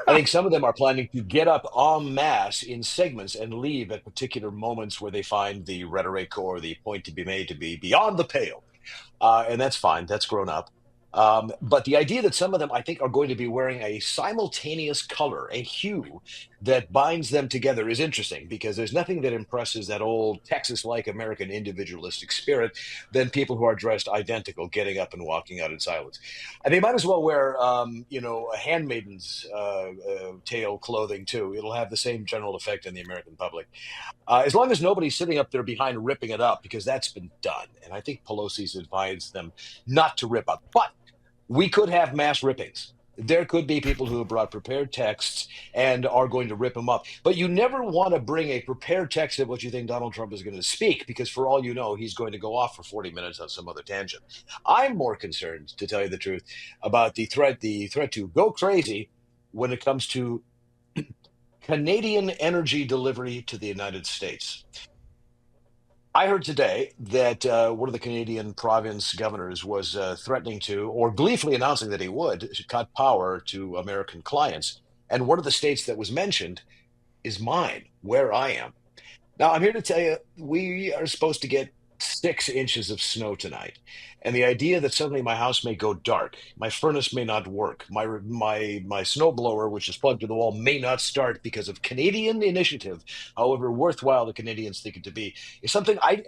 I think some of them are planning to get up en masse in segments and leave at particular moments where they find the rhetoric or the point to be made to be beyond the pale. And that's fine. That's grown up. But the idea that some of them, I think, are going to be wearing a simultaneous color, a hue that binds them together is interesting because there's nothing that impresses that old Texas-like American individualistic spirit than people who are dressed identical, getting up and walking out in silence. And they might as well wear, a handmaiden's tail clothing too. It'll have the same general effect on the American public. As long as nobody's sitting up there behind ripping it up, because that's been done. And I think Pelosi's advised them not to rip up. But we could have mass rippings. There could be people who have brought prepared texts and are going to rip them up. But you never want to bring a prepared text of what you think Donald Trump is going to speak, because for all you know, he's going to go off for 40 minutes on some other tangent. I'm more concerned, to tell you the truth, about the threat to go crazy when it comes to Canadian energy delivery to the United States. I heard today that one of the Canadian province governors was threatening to, or gleefully announcing that he would, cut power to American clients. And one of the states that was mentioned is mine, where I am. Now, I'm here to tell you, we are supposed to get 6 inches of snow tonight. And the idea that suddenly my house may go dark, my furnace may not work, my snow blower, which is plugged to the wall, may not start because of Canadian initiative, however worthwhile the Canadians think it to be, is something I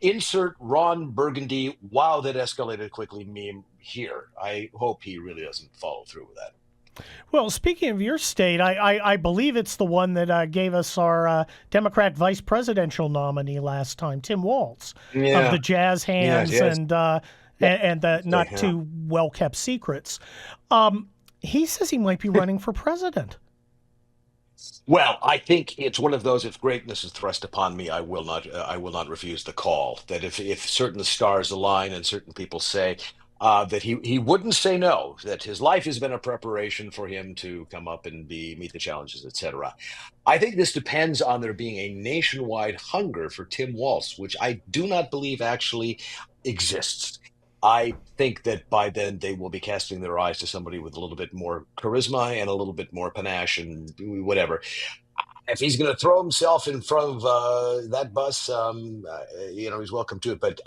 insert Ron Burgundy, wow, that escalated quickly meme here. I hope he really doesn't follow through with that. Well, speaking of your state, I believe it's the one that gave us our Democrat vice presidential nominee last time, Tim Walz, of the Jazz Hands and the not too well kept secrets. He says he might be running for president. Well, I think it's one of those. If greatness is thrust upon me, I will not refuse the call. That if certain stars align and certain people say that he wouldn't say no, that his life has been a preparation for him to come up and meet the challenges, etc. I think this depends on there being a nationwide hunger for Tim Walz, which I do not believe actually exists. I think that by then they will be casting their eyes to somebody with a little bit more charisma and a little bit more panache and whatever. If he's going to throw himself in front of that bus, he's welcome to it. But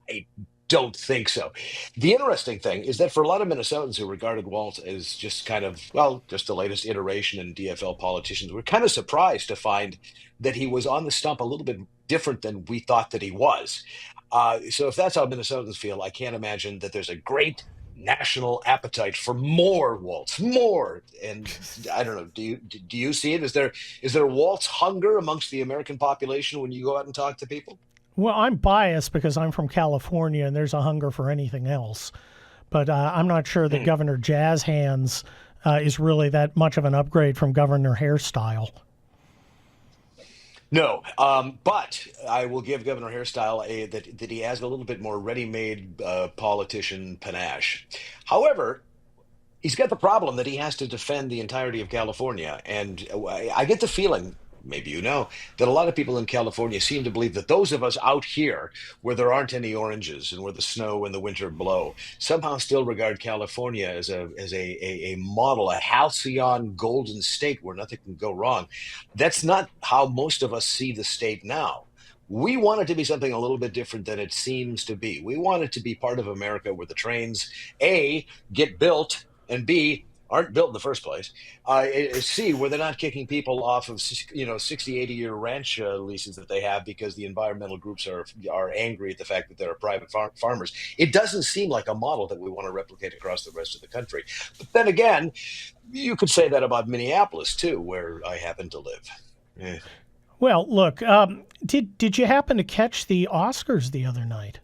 I don't think so. The interesting thing is that for a lot of Minnesotans who regarded Walz as just kind of, just the latest iteration in DFL politicians, we're kind of surprised to find that he was on the stump a little bit different than we thought that he was. So if that's how Minnesotans feel, I can't imagine that there's a great national appetite for more Walz, more. And I don't know, do you see it? Is there Walz hunger amongst the American population when you go out and talk to people? Well, I'm biased because I'm from California and there's a hunger for anything else. But I'm not sure that Governor Jazz Hands is really that much of an upgrade from Governor Hairstyle. No, but I will give Governor Hairstyle that he has a little bit more ready-made politician panache. However, he's got the problem that he has to defend the entirety of California. And I get the feeling, maybe you know, that a lot of people in California seem to believe that those of us out here, where there aren't any oranges and where the snow and the winter blow, somehow still regard California as a model, a halcyon golden state where nothing can go wrong. That's not how most of us see the state now. We want it to be something a little bit different than it seems to be. We want it to be part of America where the trains, A, get built, and B, aren't built in the first place. C, where they're not kicking people off of 60, 80-year ranch leases that they have because the environmental groups are angry at the fact that they're private farmers. It doesn't seem like a model that we want to replicate across the rest of the country. But then again, you could say that about Minneapolis too, where I happen to live. Well, look, did you happen to catch the Oscars the other night?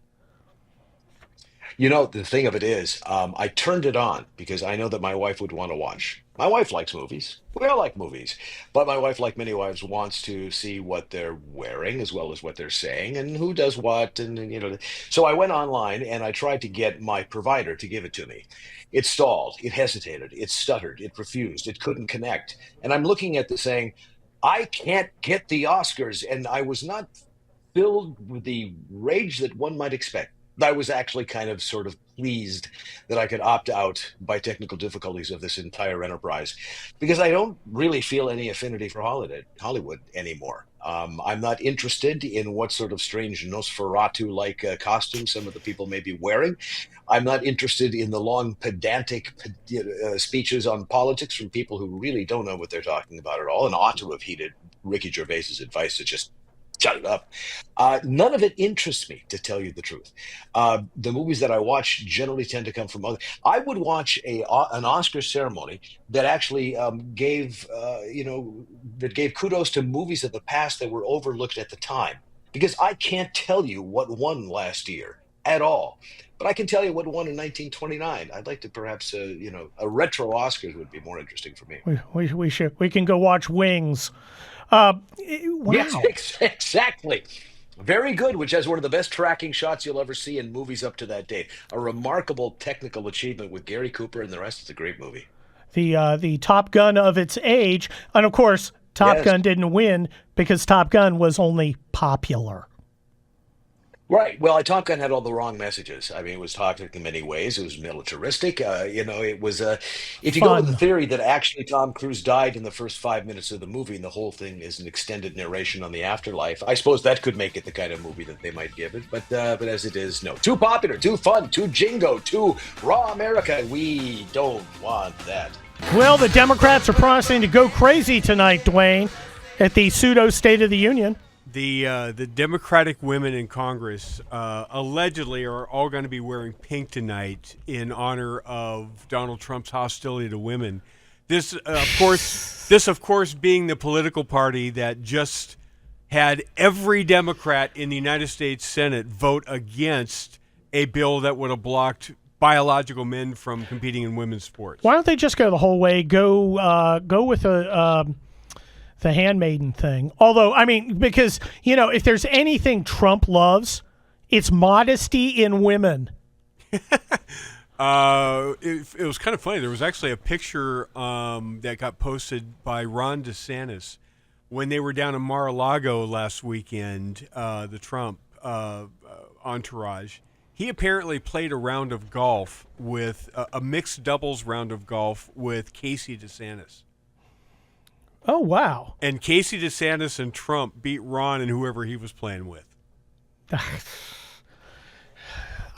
The thing of it is, I turned it on because I know that my wife would want to watch. My wife likes movies. We all like movies. But my wife, like many wives, wants to see what they're wearing as well as what they're saying and who does what. And. So I went online and I tried to get my provider to give it to me. It stalled. It hesitated. It stuttered. It refused. It couldn't connect. And I'm looking at this saying, I can't get the Oscars. And I was not filled with the rage that one might expect. I was actually kind of sort of pleased that I could opt out by technical difficulties of this entire enterprise because I don't really feel any affinity for Hollywood anymore. I'm not interested in what sort of strange Nosferatu-like costumes some of the people may be wearing. I'm not interested in the long, pedantic speeches on politics from people who really don't know what they're talking about at all and ought to have heeded Ricky Gervais's advice to just shut it up. None of it interests me, to tell you the truth. The movies that I watch generally tend to come from other. I would watch an Oscar ceremony that actually gave kudos to movies of the past that were overlooked at the time, because I can't tell you what won last year at all. But I can tell you what won in 1929. I'd like to perhaps, a retro Oscars would be more interesting for me. We can go watch Wings. Wow. Yes, exactly. Very good, which has one of the best tracking shots you'll ever see in movies up to that date. A remarkable technical achievement with Gary Cooper and the rest. It's a great movie. The Top Gun of its age. And, of course, Top Gun didn't win because Top Gun was only popular. Right. Well, Top Gun had all the wrong messages. I mean, it was toxic in many ways. It was militaristic. It was if you go with the theory that actually Tom Cruise died in the first 5 minutes of the movie and the whole thing is an extended narration on the afterlife, I suppose that could make it the kind of movie that they might give it. But as it is, no. Too popular, too fun, too jingo, too raw America. We don't want that. Well, the Democrats are promising to go crazy tonight, Dwayne, at the pseudo State of the Union. The Democratic women in Congress allegedly are all going to be wearing pink tonight in honor of Donald Trump's hostility to women. This, of course, being the political party that just had every Democrat in the United States Senate vote against a bill that would have blocked biological men from competing in women's sports. Why don't they just go the whole way? Go with the handmaiden thing. Although, I mean, because, if there's anything Trump loves, it's modesty in women. It was kind of funny. There was actually a picture that got posted by Ron DeSantis when they were down in Mar-a-Lago last weekend, the Trump entourage. He apparently played a round of golf with a mixed doubles round of golf with Casey DeSantis. Oh, wow. And Casey DeSantis and Trump beat Ron and whoever he was playing with.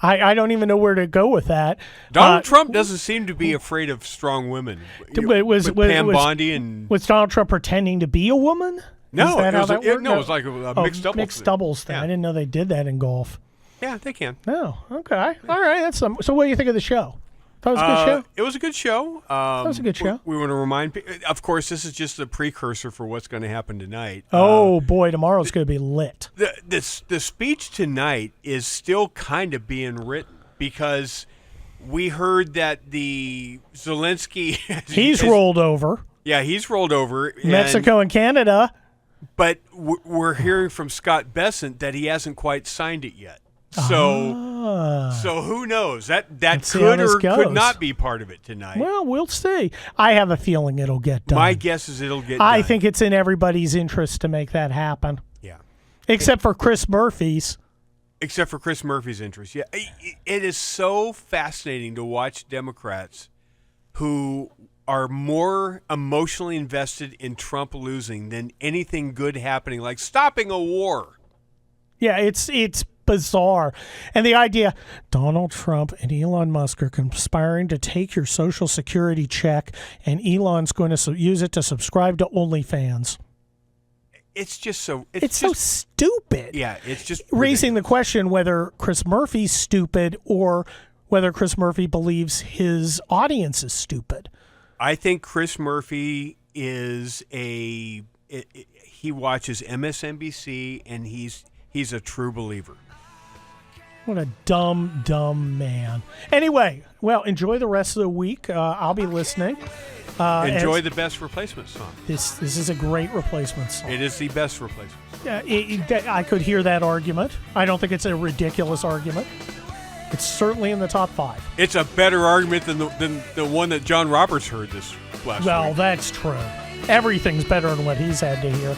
I don't even know where to go with that. Donald Trump doesn't seem to be afraid of strong women. Was Pam Bondi and was Donald Trump pretending to be a woman? No, it was like a mixed doubles. Mixed doubles thing. Yeah. I didn't know they did that in golf. Yeah, they can. Oh, okay. All right. So what do you think of the show? That was a good show? It was a good show. That was a good show. We want to remind people, of course, this is just a precursor for what's going to happen tonight. Oh, boy, tomorrow's going to be lit. The speech tonight is still kind of being written because we heard that the Zelensky... He's rolled over. Yeah, he's rolled over. Mexico and Canada. But we're hearing from Scott Bessent that he hasn't quite signed it yet. So who knows? That could or could not be part of it tonight. Well, we'll see. I have a feeling it'll get done. My guess is it'll get done. I think it's in everybody's interest to make that happen. Yeah. Except for Chris Murphy's. Except for Chris Murphy's interest. Yeah. It is so fascinating to watch Democrats who are more emotionally invested in Trump losing than anything good happening, like stopping a war. Yeah, it's bizarre. And the idea, Donald Trump and Elon Musk are conspiring to take your Social Security check, and Elon's going to use it to subscribe to OnlyFans. It's just so... It's so stupid. Yeah, it's just... Raising the question whether Chris Murphy's stupid or whether Chris Murphy believes his audience is stupid. I think Chris Murphy is he watches MSNBC, and he's a true believer. What a dumb, dumb man. Anyway, well, enjoy the rest of the week. I'll be listening. Enjoy the best replacement song. This is a great replacement song. It is the best replacement song. I could hear that argument. I don't think it's a ridiculous argument. It's certainly in the top 5. It's a better argument than the one that John Roberts heard this last week. Well, that's true. Everything's better than what he's had to hear.